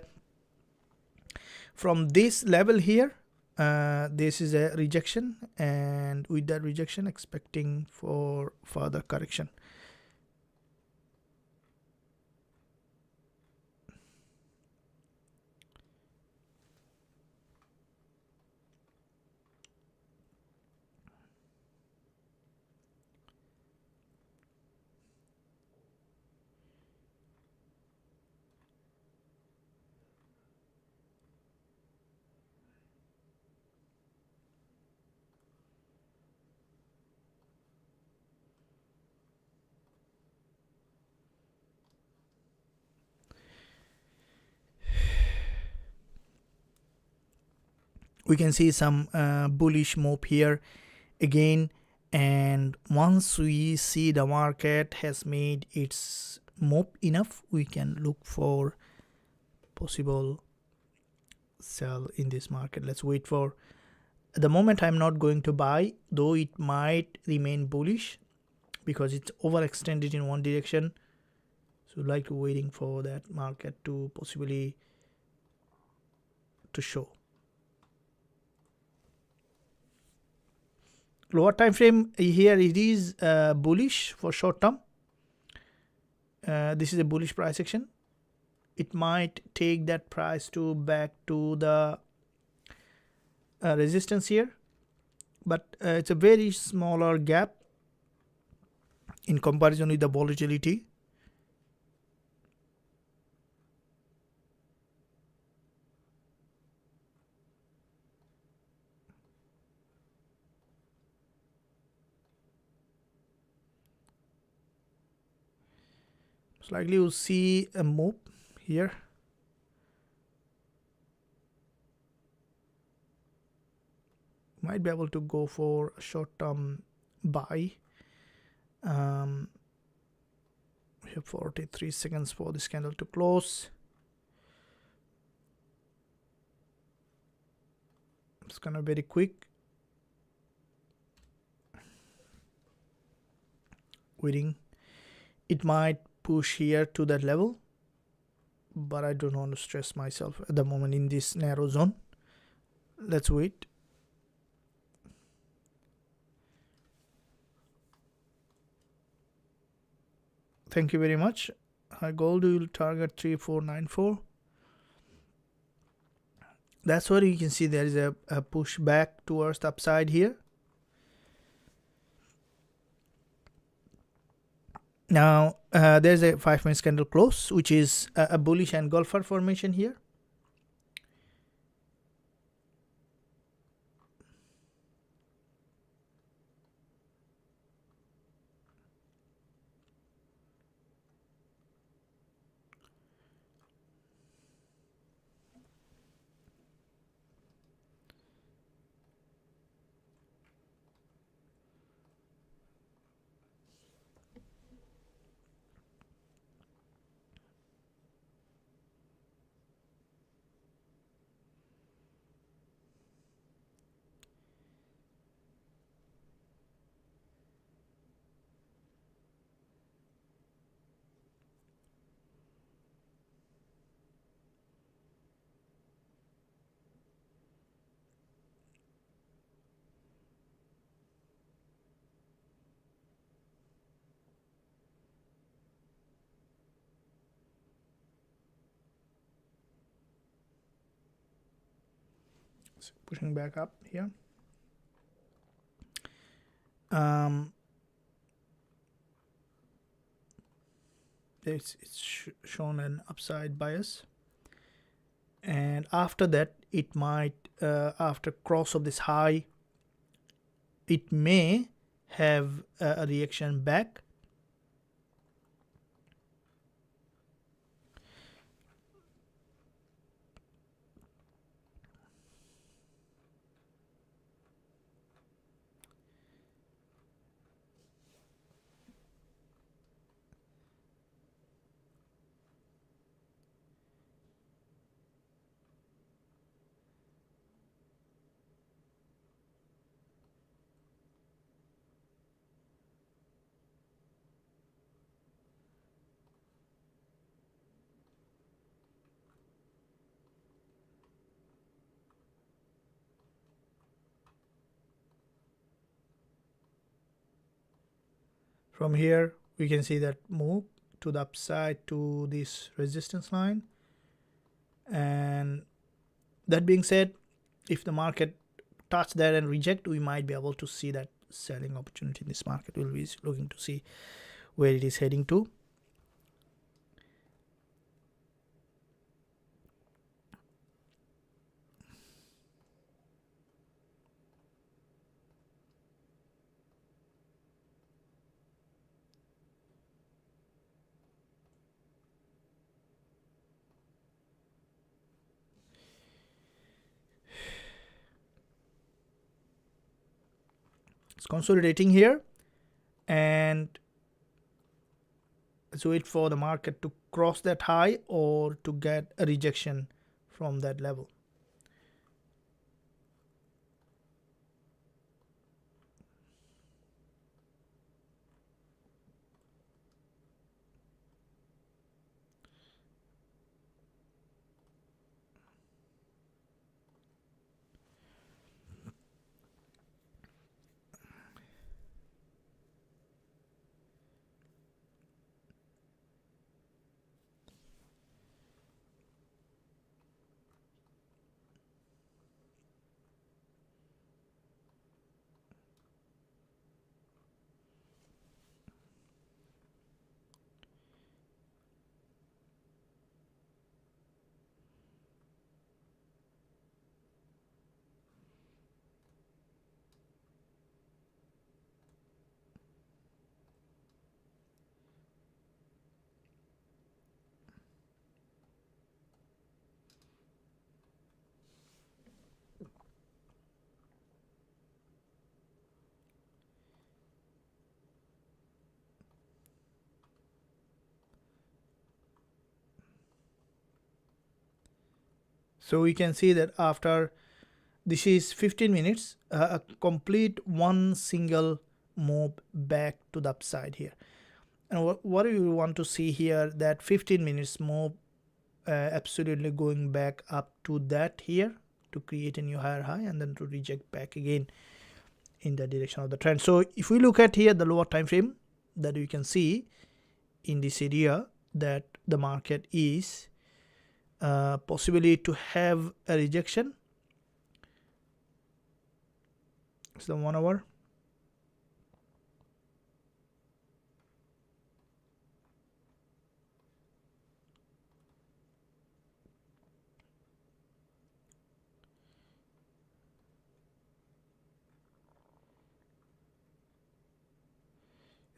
from this level here, this is a rejection, and with that rejection expecting for further correction. We can see some bullish move here again, and once we see the market has made its move enough, we can look for possible sell in this market. Let's wait for, at the moment I'm not going to buy, though it might remain bullish because it's overextended in one direction. So I'd like to waiting for that market to possibly to show. Lower time frame here, it is bullish for short term. This is a bullish price action. It might take that price to back to the resistance here, but it's a very smaller gap in comparison with the volatility. Most likely you'll see a move here. Might be able to go for a short-term buy. We have 43 seconds for this candle to close. It's gonna be very quick. Waiting. It might push here to that level, but I don't want to stress myself at the moment in this narrow zone. Let's wait. Thank you very much. Gold will target 3494. That's where you can see there is a push back towards the upside here. Now there's a 5-minute candle close, which is a bullish engulfer formation here. So pushing back up here. It's shown an upside bias, and after that it might after cross of this high it may have a reaction back. From here we can see that move to the upside to this resistance line. And that being said, if the market touch that and reject, we might be able to see that selling opportunity in this market. We'll be looking to see where it is heading to. It's consolidating here, and let's wait for the market to cross that high or to get a rejection from that level. So we can see that after this is 15 minutes, a complete one single move back to the upside here. And what we want to see here, that 15 minutes move absolutely going back up to that here to create a new higher high and then to reject back again in the direction of the trend. So if we look at here the lower time frame, that you can see in this area that the market is possibly to have a rejection. It's the 1 hour.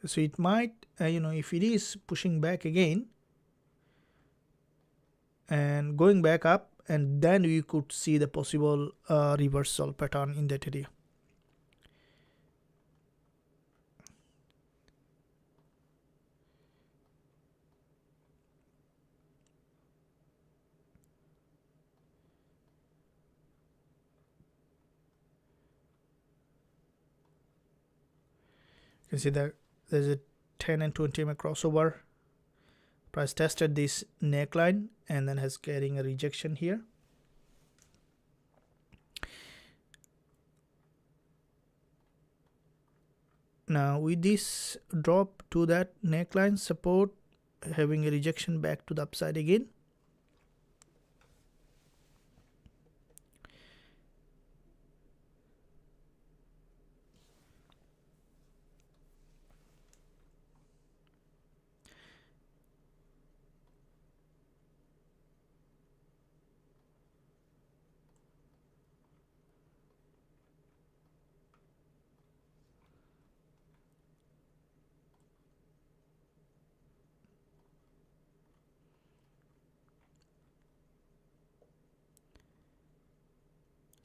So it might, if it is pushing back again and going back up, and then we could see the possible reversal pattern in that area. You can see that there's a 10 and 20 MA crossover. Price tested this neckline and then has carrying a rejection here. Now with this drop to that neckline support, having a rejection back to the upside again.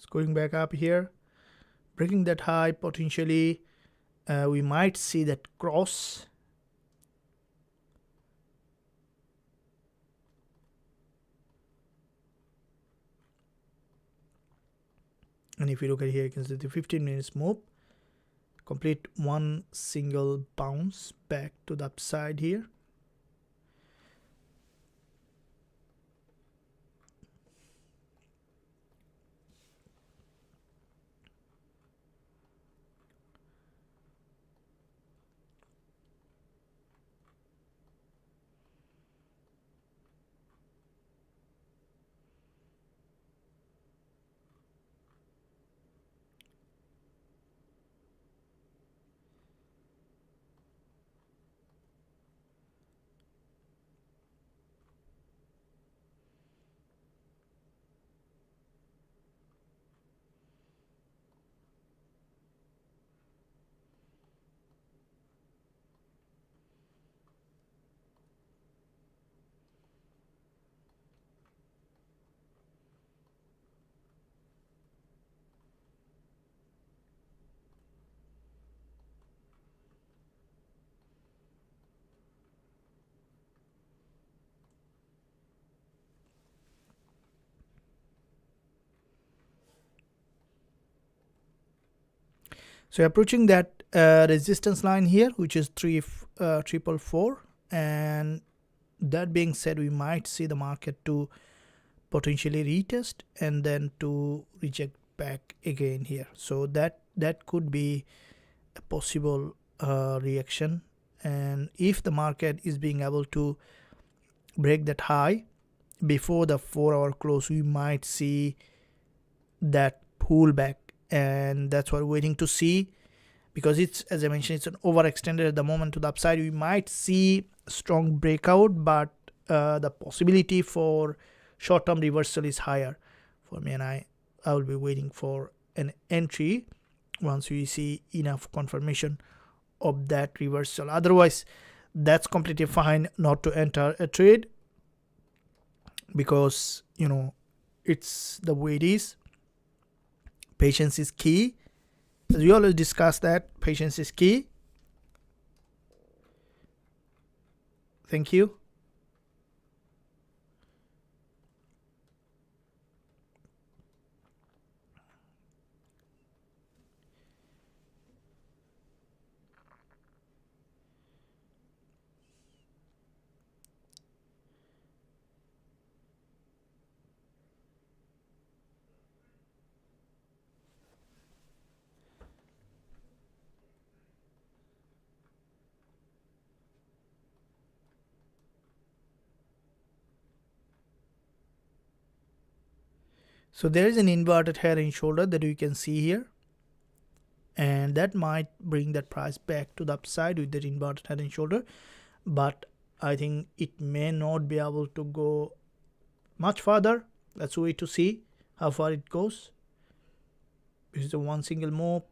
It's going back up here, breaking that high. Potentially we might see that cross. And if you look at here, you can see the 15 minutes move, complete one single bounce back to the upside here. So approaching that resistance line here, which is 3,444, and that being said, we might see the market to potentially retest and then to reject back again here. So that could be a possible reaction. And if the market is being able to break that high before the 4-hour close, we might see that pullback, and that's what we're waiting to see, because it's, as I mentioned, it's an overextended at the moment to the upside. We might see strong breakout, but the possibility for short-term reversal is higher for me, and I will be waiting for an entry once we see enough confirmation of that reversal. Otherwise, that's completely fine not to enter a trade, because you know it's the way it is. Patience is key, as we always discuss that patience is key. Thank you. So there is an inverted head and shoulder that you can see here, and that might bring that price back to the upside with that inverted head and shoulder, but I think it may not be able to go much further. Let's wait to see how far it goes. This is a one single move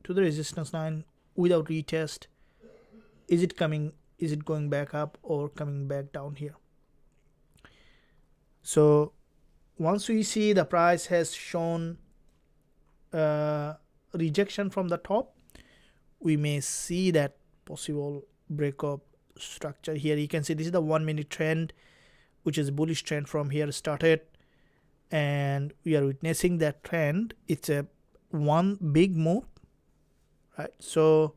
to the resistance line without retest. Is it going back up or coming back down here? So once we see the price has shown rejection from the top, we may see that possible breakup structure here. You can see this is the 1 minute trend, which is a bullish trend from here started, and we are witnessing that trend. It's a one big move, right? So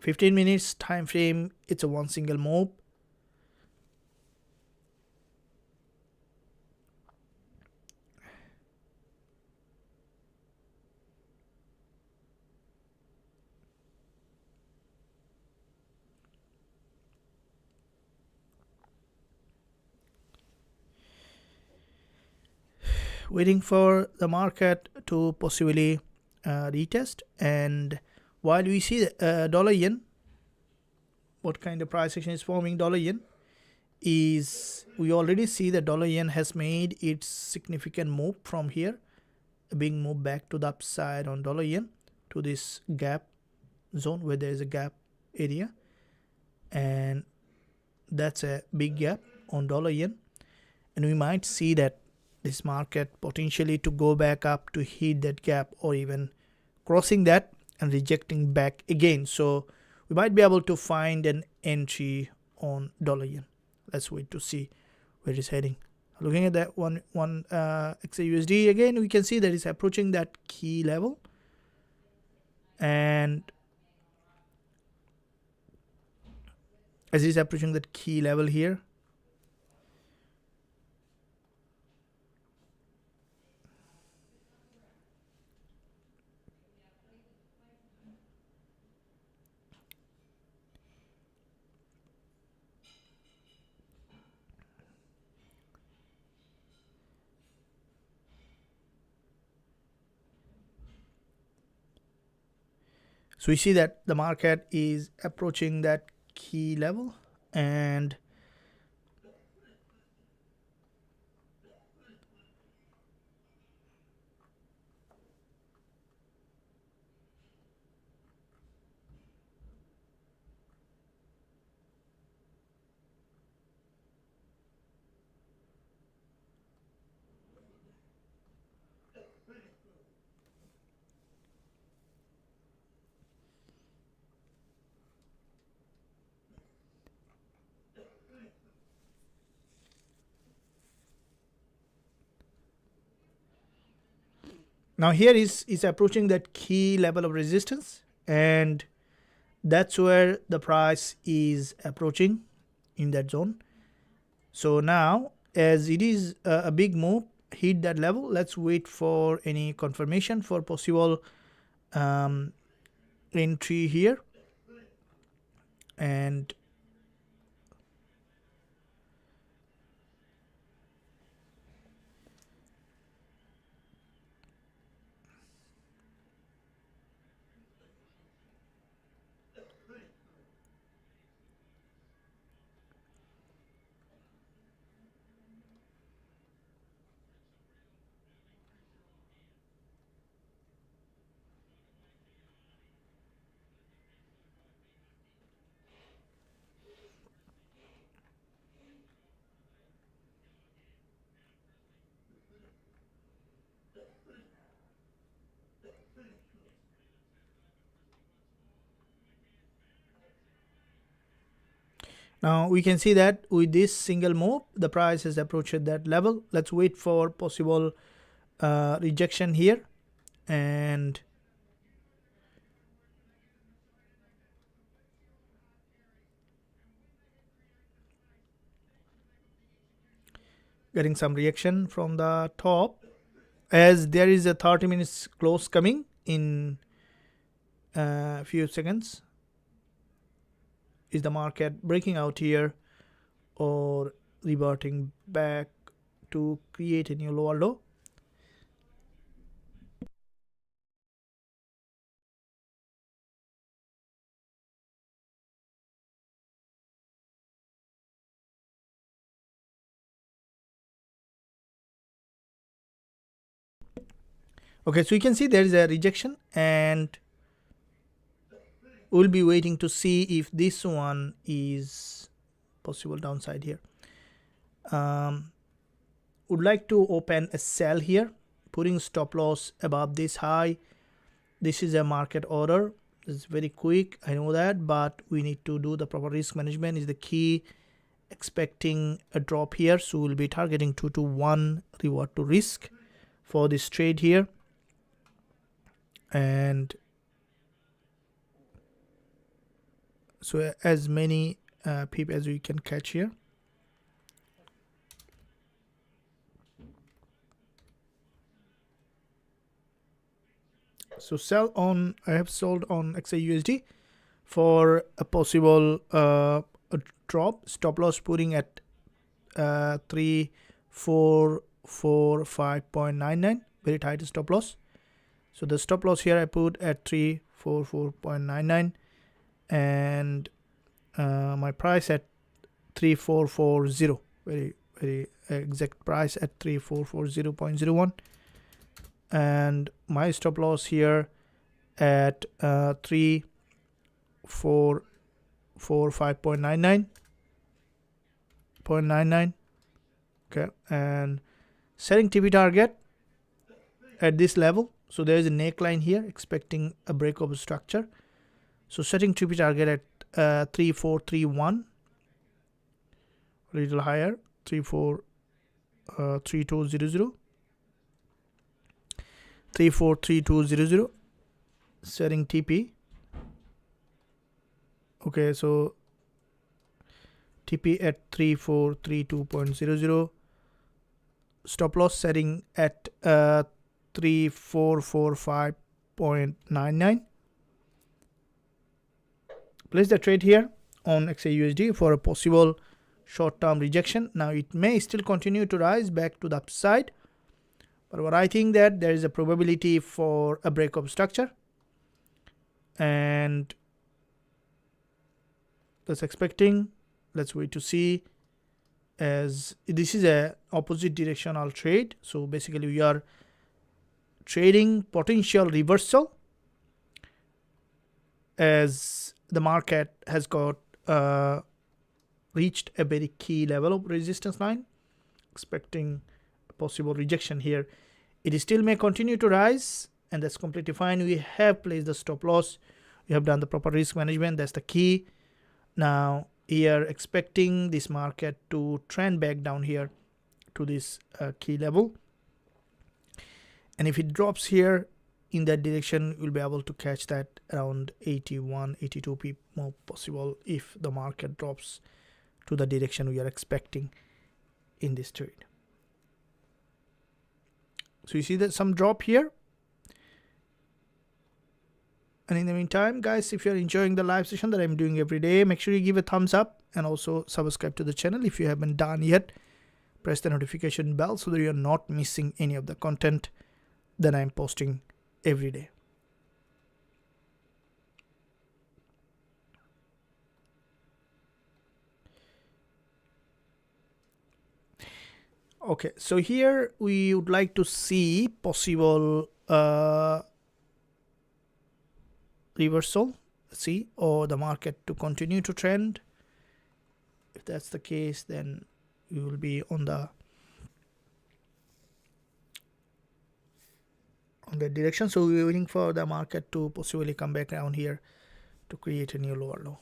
15 minutes time frame, it's a one single move. Waiting for the market to possibly retest. And while we see dollar yen, what kind of price action is forming dollar yen is, we already see that dollar yen has made its significant move from here, being moved back to the upside on dollar yen to this gap zone where there is a gap area, and that's a big gap on dollar yen. and we might see that this market potentially to go back up to hit that gap or even crossing that and rejecting back again. So we might be able to find an entry on dollar yen. Let's wait to see where it's heading. Looking at that one XAUSD again, we can see that it's approaching that key level, and as it's approaching that key level here, so we see that the market is approaching that key level, and now here is approaching that key level of resistance, and that's where the price is approaching in that zone. So now, as it is a big move, hit that level, let's wait for any confirmation for possible entry here. And now we can see that with this single move, the price has approached that level. Let's wait for possible rejection here, and getting some reaction from the top, as there is a 30 minutes close coming in a few seconds. Is the market breaking out here or reverting back to create a new lower low? Okay, so you can see there is a rejection, and we'll be waiting to see if this one is possible downside here. Would like to open a sell here, putting stop loss above this high. This is a market order. It's very quick, I know that, but we need to do the proper risk management is the key. Expecting a drop here, so we'll be targeting 2 to 1 reward to risk for this trade here. And so as many pip as we can catch here. So sell on, I have sold on XAUSD for a possible a drop. Stop loss putting at 3445.99, very tight stop loss. So the stop loss here I put at 344.99, and my price at 3440, very exact price at 3440.01, and my stop loss here at 3445.99. Okay, and setting TP target at this level. So there is a neckline here, expecting a break of structure. So setting TP target at 3431, a little higher, 343200, 343200, setting TP. Okay, so TP at 3432.00, stop loss setting at 3445.99. Place the trade here on XAUSD for a possible short-term rejection. Now it may still continue to rise back to the upside, but what I think that there is a probability for a break of structure, and that's expecting. Let's wait to see, as this is a opposite directional trade. So basically we are trading potential reversal, as the market has got reached a very key level of resistance line, expecting a possible rejection here. It still may continue to rise, and that's completely fine. We have placed the stop loss, we have done the proper risk management, that's the key. Now we are expecting this market to trend back down here to this key level, and if it drops here in that direction, we'll be able to catch that around 81, 82 pip more possible if the market drops to the direction we are expecting in this trade. So you see that some drop here. And in the meantime, guys, if you're enjoying the live session that I'm doing every day, make sure you give a thumbs up and also subscribe to the channel if you haven't done yet. Press the notification bell so that you're not missing any of the content that I'm posting every day. Okay, so here we would like to see possible reversal, see, or the market to continue to trend. If that's the case, then we will be on the direction. So we're waiting for the market to possibly come back around here to create a new lower low.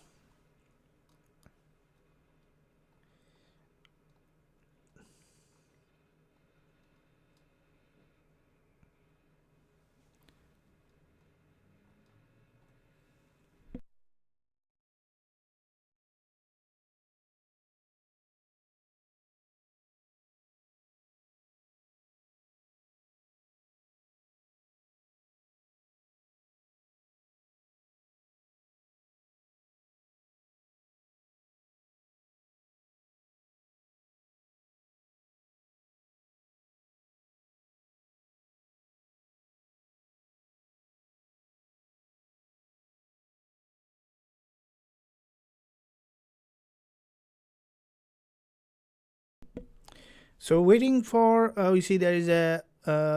So waiting for, we see there is a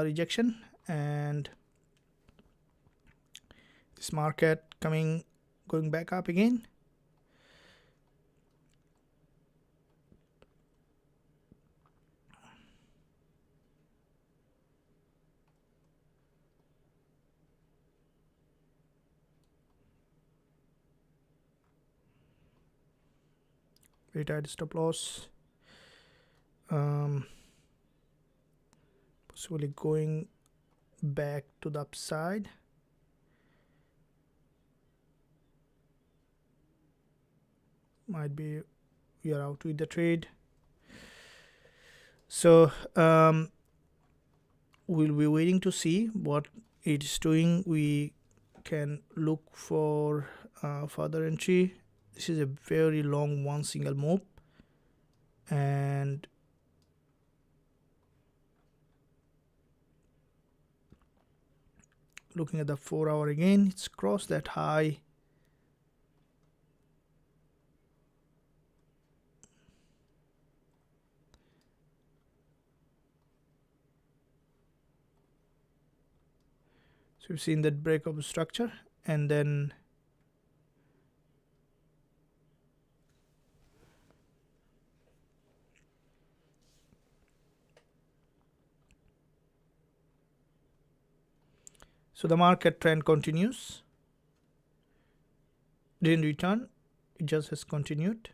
rejection, and this market going back up again. Very tight stop loss. Possibly going back to the upside. Might be we are out with the trade. So we'll be waiting to see what it is doing. We can look for further entry. This is a very long one single move, and looking at the 4 hour again, it's crossed that high. So we've seen that break of structure, and then So the market trend continues, didn't return, it just has continued.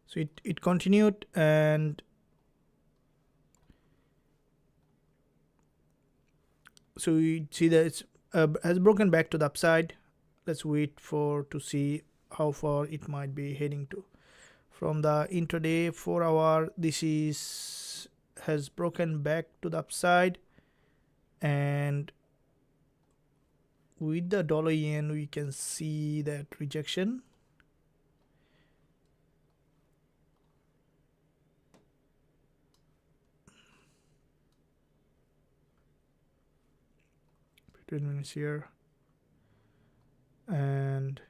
So it continued, and so we see that it's has broken back to the upside. Let's wait for to see how far it might be heading to. From the intraday 4-hour, this is has broken back to the upside, and with the dollar yen we can see that rejection. Between minutes here, and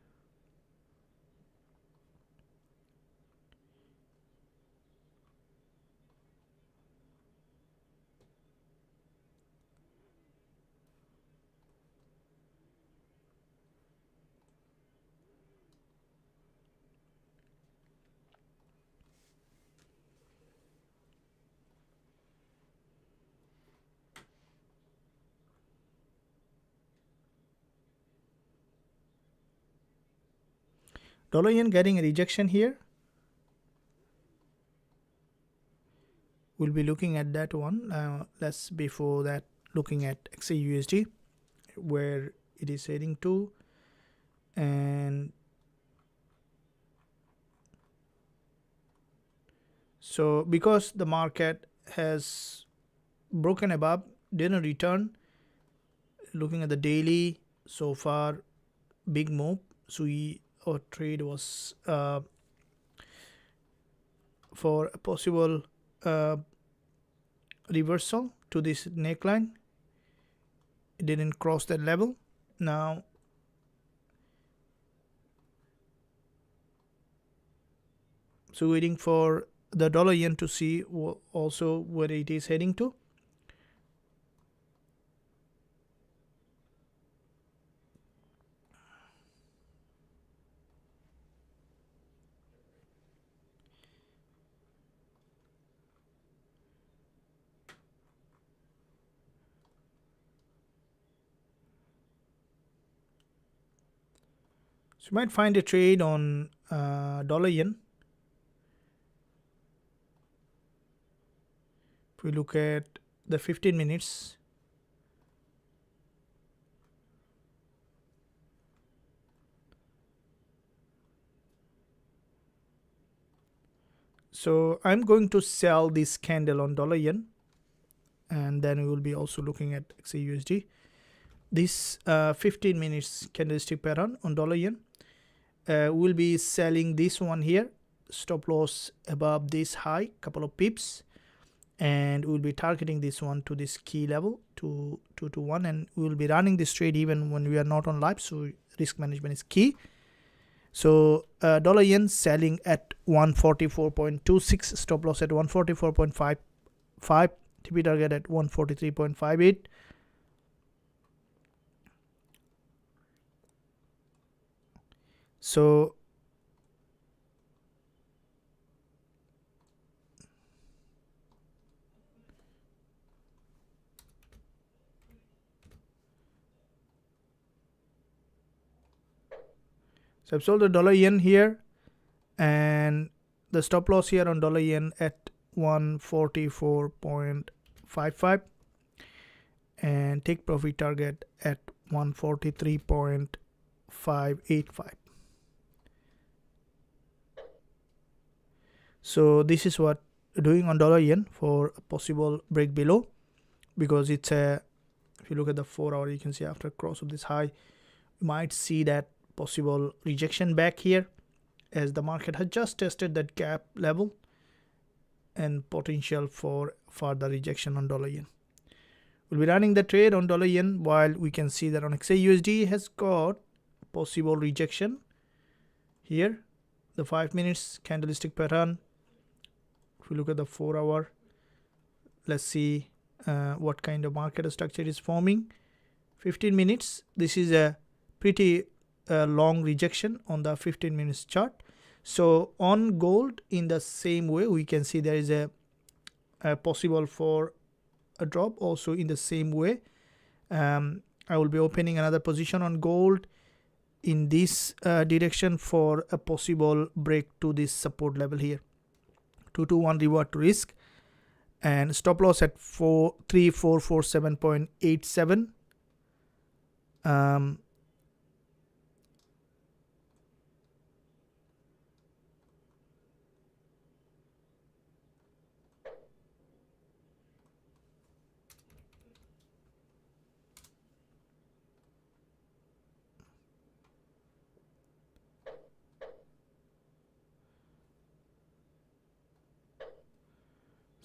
dollar yen getting a rejection here. We'll be looking at that one. Let's before that looking at Xauusd, where it is heading to, and so because the market has broken above, didn't return. Looking at the daily so far, big move. So our trade was for a possible reversal to this neckline. It didn't cross that level. Now so waiting for the dollar yen to see also where it is heading to. So you might find a trade on dollar yen. If we look at the 15 minutes, so I'm going to sell this candle on dollar yen, and then we will be also looking at Xauusd. This 15 minutes candlestick pattern on dollar yen, we'll be selling this one here, stop loss above this high, couple of pips, and we'll be targeting this one to this key level 221, and we will be running this trade even when we are not on live, so risk management is key. So dollar yen selling at 144.26, stop loss at 144.55, TP target at 143.58. So I've sold the dollar yen here, and the stop loss here on dollar yen at 144.55, and take profit target at 143.585. So this is what doing on dollar yen for a possible break below, because it's a, if you look at the 4-hour, you can see after cross of this high, you might see that possible rejection back here, as the market has just tested that gap level, and potential for further rejection on dollar yen. We'll be running the trade on dollar yen, while we can see that on Xauusd has got possible rejection here, the 5 minutes candlestick pattern. If we look at the 4-hour, let's see what kind of market structure is forming. 15 minutes, this is a pretty long rejection on the 15 minutes chart. So on gold, in the same way, we can see there is a possible for a drop also in the same way. I will be opening another position on gold in this direction for a possible break to this support level here. 221 reward to risk, and stop loss at 3447.87.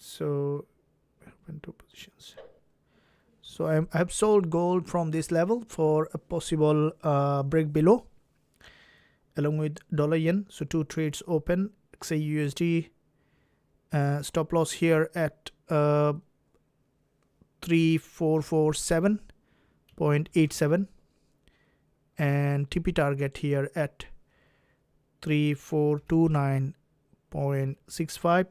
So open two positions. So I have sold gold from this level for a possible break below, along with dollar yen. So two trades open. Xauusd stop loss here at 3447.87, and TP target here at 3429.65.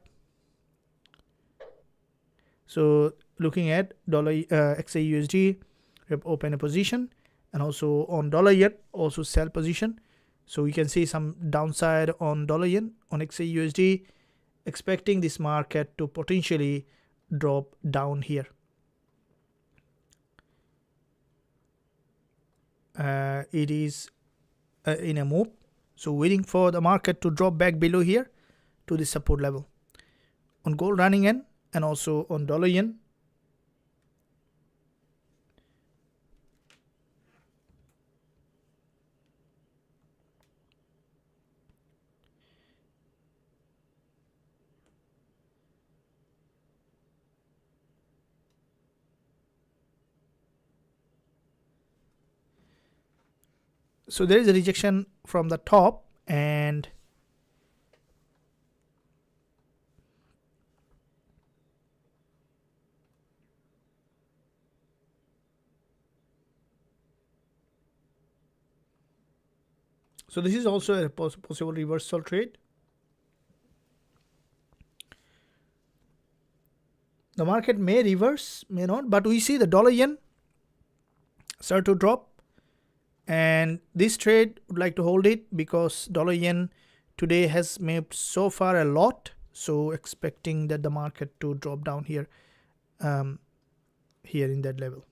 So looking at dollar Xauusd, we have open a position, and also on dollar yen also sell position. So we can see some downside on dollar yen on Xauusd, expecting this market to potentially drop down here. It is in a move, so waiting for the market to drop back below here to the support level on gold running in, and also on dollar yen. So there is a rejection from the top, and so this is also a possible reversal trade. The market may reverse, may not, but we see the dollar yen start to drop, and this trade would like to hold it because dollar yen today has moved so far a lot. So expecting that the market to drop down here, here in that level.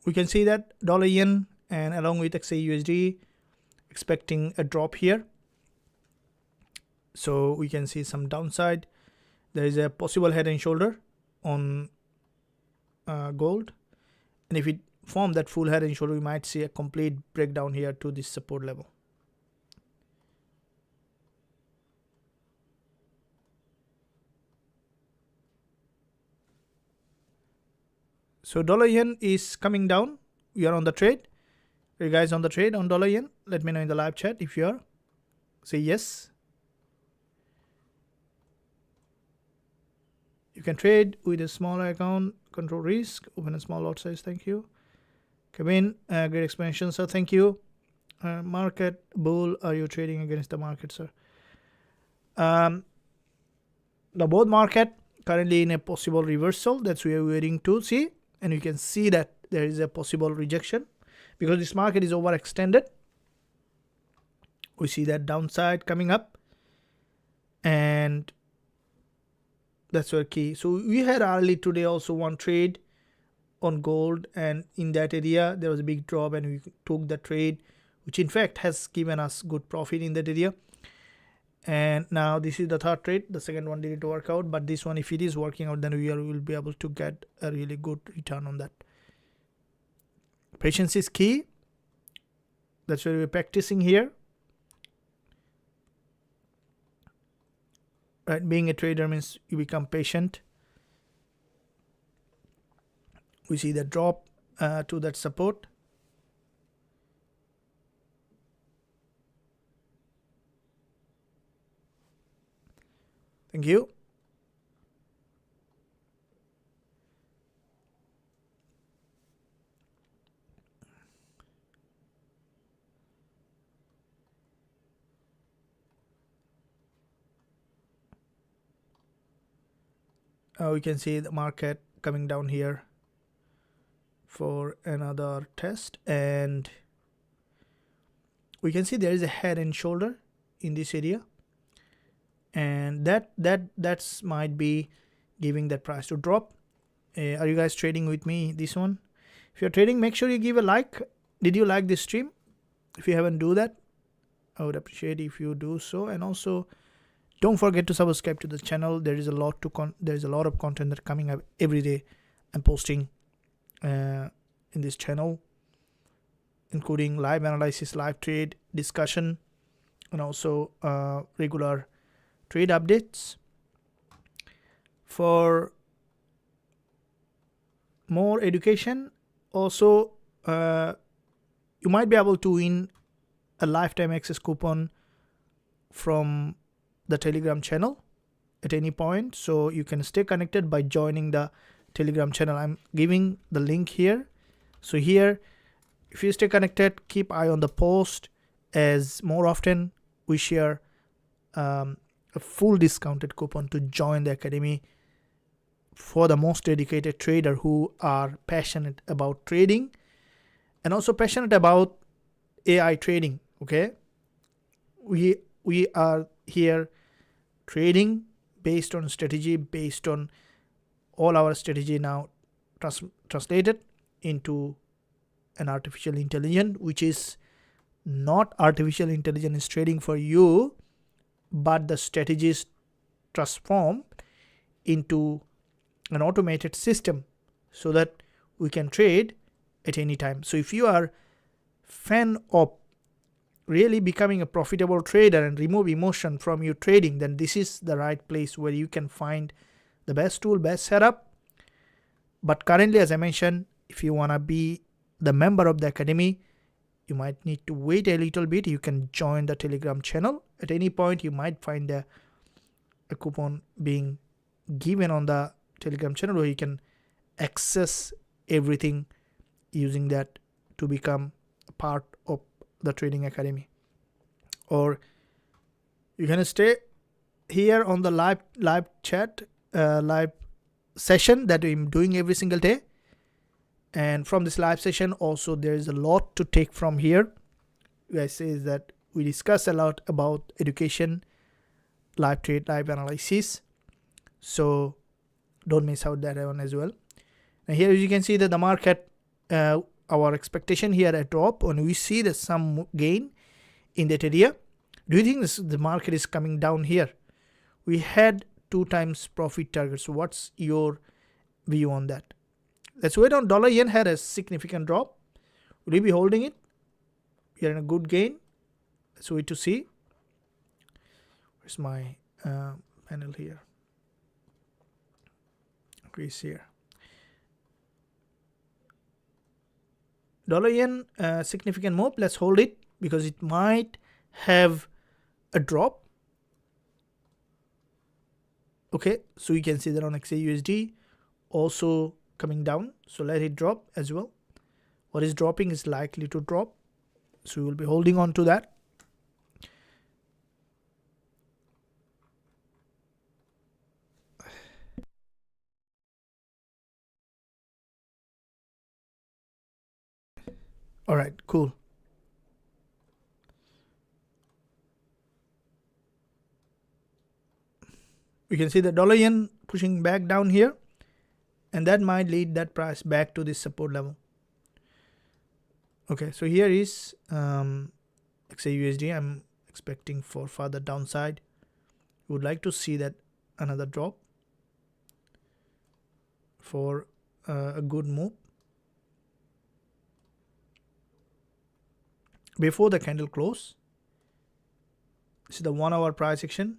We can see that dollar yen and along with Xauusd expecting a drop here. So we can see some downside. There is a possible head and shoulder on gold, and if it form that full head and shoulder, we might see a complete breakdown here to this support level. So dollar yen is coming down. We are on the trade. Are you guys on the trade on dollar yen? Let me know in the live chat if you are. Say yes. You can trade with a smaller account, control risk, open a small lot size. Thank you. Kevin, great explanation, sir. Thank you. Market bull, are you trading against the market, sir? The both market currently in a possible reversal. That's what we're waiting to see, and you can see that there is a possible rejection because this market is overextended. We see that downside coming up, and that's our key. So we had early today also one trade on gold, and in that area there was a big drop, and we took the trade, which in fact has given us good profit in that area. And now this is the third trade. The second one didn't work out, but this one, if it is working out, then we will be able to get a really good return on that. Patience is key. That's what we're practicing here. Right, being a trader means you become patient. We see the drop to that support. Thank you. We can see the market coming down here for another test, and we can see there is a head and shoulder in this area, and that's might be giving that price to drop. Are you guys trading with me this one? If you're trading, make sure you give a like. Did you like this stream? If you haven't do that, I would appreciate if you do so. And also don't forget to subscribe to the channel. There is a lot of content that coming up every day. I'm posting in this channel, including live analysis, live trade discussion, and also regular trade updates. For more education, also you might be able to win a lifetime access coupon from the Telegram channel at any point. So you can stay connected by joining the Telegram channel. I'm giving the link here. So here, if you stay connected, keep eye on the post, as more often we share a full discounted coupon to join the academy for the most dedicated trader who are passionate about trading and also passionate about AI trading. Okay, we are here trading based on strategy, based on all our strategy now translated into an artificial intelligence, which is not artificial intelligence trading for you, but the strategies transformed into an automated system so that we can trade at any time. So if you are fan of really becoming a profitable trader and remove emotion from your trading, then this is the right place where you can find the best tool, best setup. But currently, as I mentioned, if you want to be the member of the academy, you might need to wait a little bit. You can join the Telegram channel. At any point, you might find a coupon being given on the Telegram channel where you can access everything using that to become a part of the trading academy. Or you can stay here on the live chat, live session that I'm doing every single day. And from this live session also, there is a lot to take from here. I say that we discuss a lot about education, live trade, live analysis. So don't miss out that one as well. And here you can see that the market, our expectation here a drop, and we see that some gain in that area. Do you think the market is coming down here? We had 2 times profit target. So what's your view on that? Let's wait on dollar yen. Had a significant drop. Will you be holding it? We are in a good gain. Let's wait to see. Where's my panel here? Okay, it's here. Dollar yen significant move. Let's hold it because it might have a drop. Okay, so you can see that on Xauusd also coming down. So let it drop as well. What is dropping is likely to drop. So we will be holding on to that. All right, cool. We can see the dollar yen pushing back down here, and that might lead that price back to this support level. Okay, so here is Xauusd. I'm expecting for further downside. would like to see that another drop for a good move before the candle close. This is the 1 hour price action.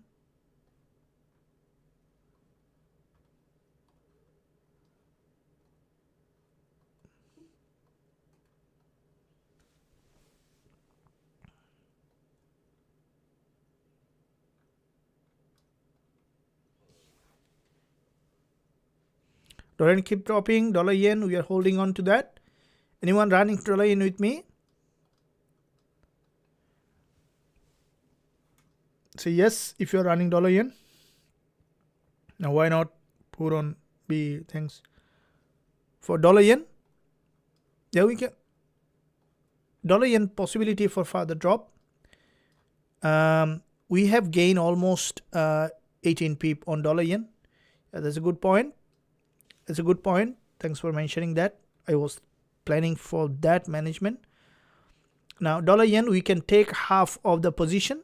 Dollar yen keep dropping. Dollar yen, we are holding on to that. Anyone running dollar yen with me? Say yes if you're running dollar yen. Now why not put on B? Thanks. For dollar yen, yeah, we can. Dollar yen possibility for further drop. We have gained almost 18 pip on dollar yen. Yeah, that's a good point. That's a good point. Thanks for mentioning that. I was planning for that management. Now dollar yen, we can take half of the position.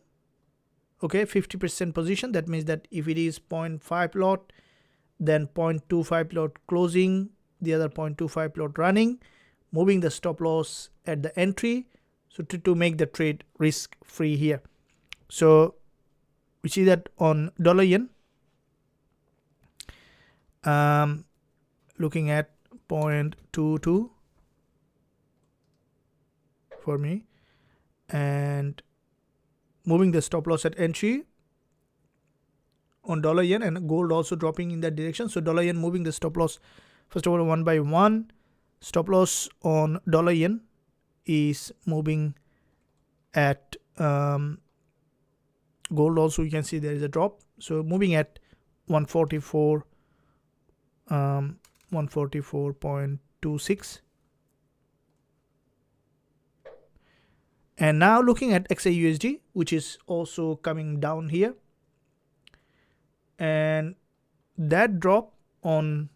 Okay, 50% position. That means that if it is 0.5 lot, then 0.25 lot closing, the other 0.25 lot running, moving the stop loss at the entry, so to make the trade risk free here. So we see that on dollar yen, looking at 0.22 for me, and moving the stop loss at entry on dollar yen, and gold also dropping in that direction. So dollar yen moving the stop loss first of all 1 by 1. Stop loss on dollar yen is moving at gold also. You can see there is a drop, so moving at 144 144.26. And now looking at Xauusd, which is also coming down here, and that drop on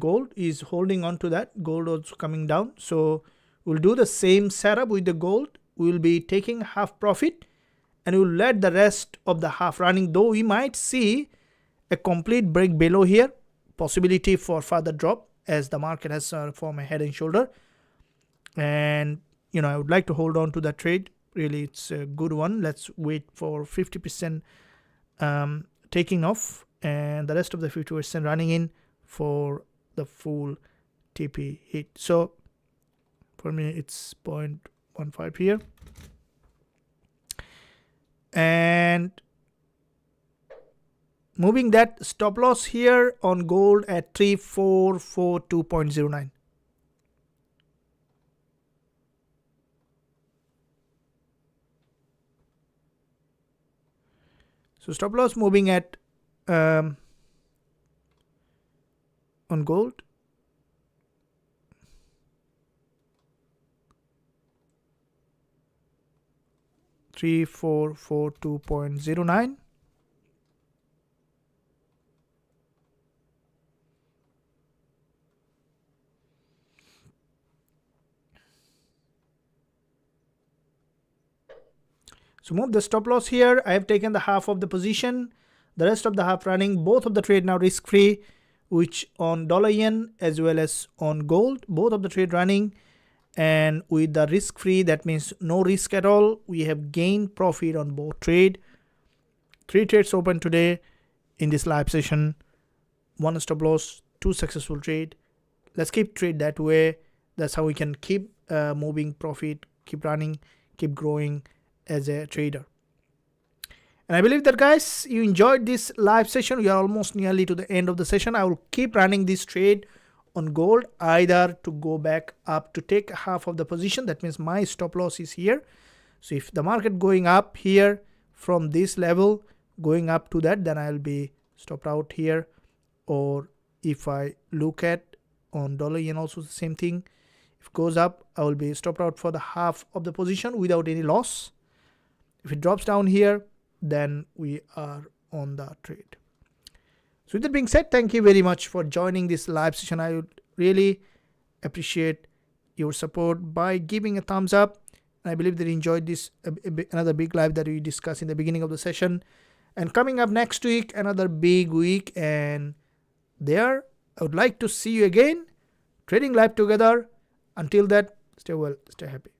gold is holding on to that. Gold also coming down, so we'll do the same setup with the gold. We'll be taking half profit and we'll let the rest of the half running, though we might see a complete break below here, possibility for further drop as the market has formed a head and shoulder. And you know, I would like to hold on to that trade. Really, it's a good one. Let's wait for 50% taking off and the rest of the 50% running in for the full TP hit. So for me, it's 0.15 here, and moving that stop loss here on gold at 3442.09. So stop loss moving at on gold $3442.09. So move the stop loss here. I have taken the half of the position, the rest of the half running. Both of the trade now risk free, which on dollar yen as well as on gold, both of the trade running. And with the risk free, that means no risk at all. We have gained profit on both trade. 3 trades open today in this live session. 1 stop loss, 2 successful trade. Let's keep trade that way. That's how we can keep moving profit, keep running, keep growing as a trader. And I believe that guys, you enjoyed this live session. We are almost nearly to the end of the session. I will keep running this trade on gold, either to go back up to take half of the position. That means my stop loss is here. So if the market going up here from this level, going up to that, then I'll be stopped out here. Or if I look at on dollar yen, also the same thing. If it goes up, I will be stopped out for the half of the position without any loss. If it drops down here, then we are on the trade. So with that being said, thank you very much for joining this live session. I would really appreciate your support by giving a thumbs up And I believe they enjoyed this another big live that we discussed in the beginning of the session. And coming up next week, another big week, and there I would like to see you again trading live together. Until that, stay well, stay happy.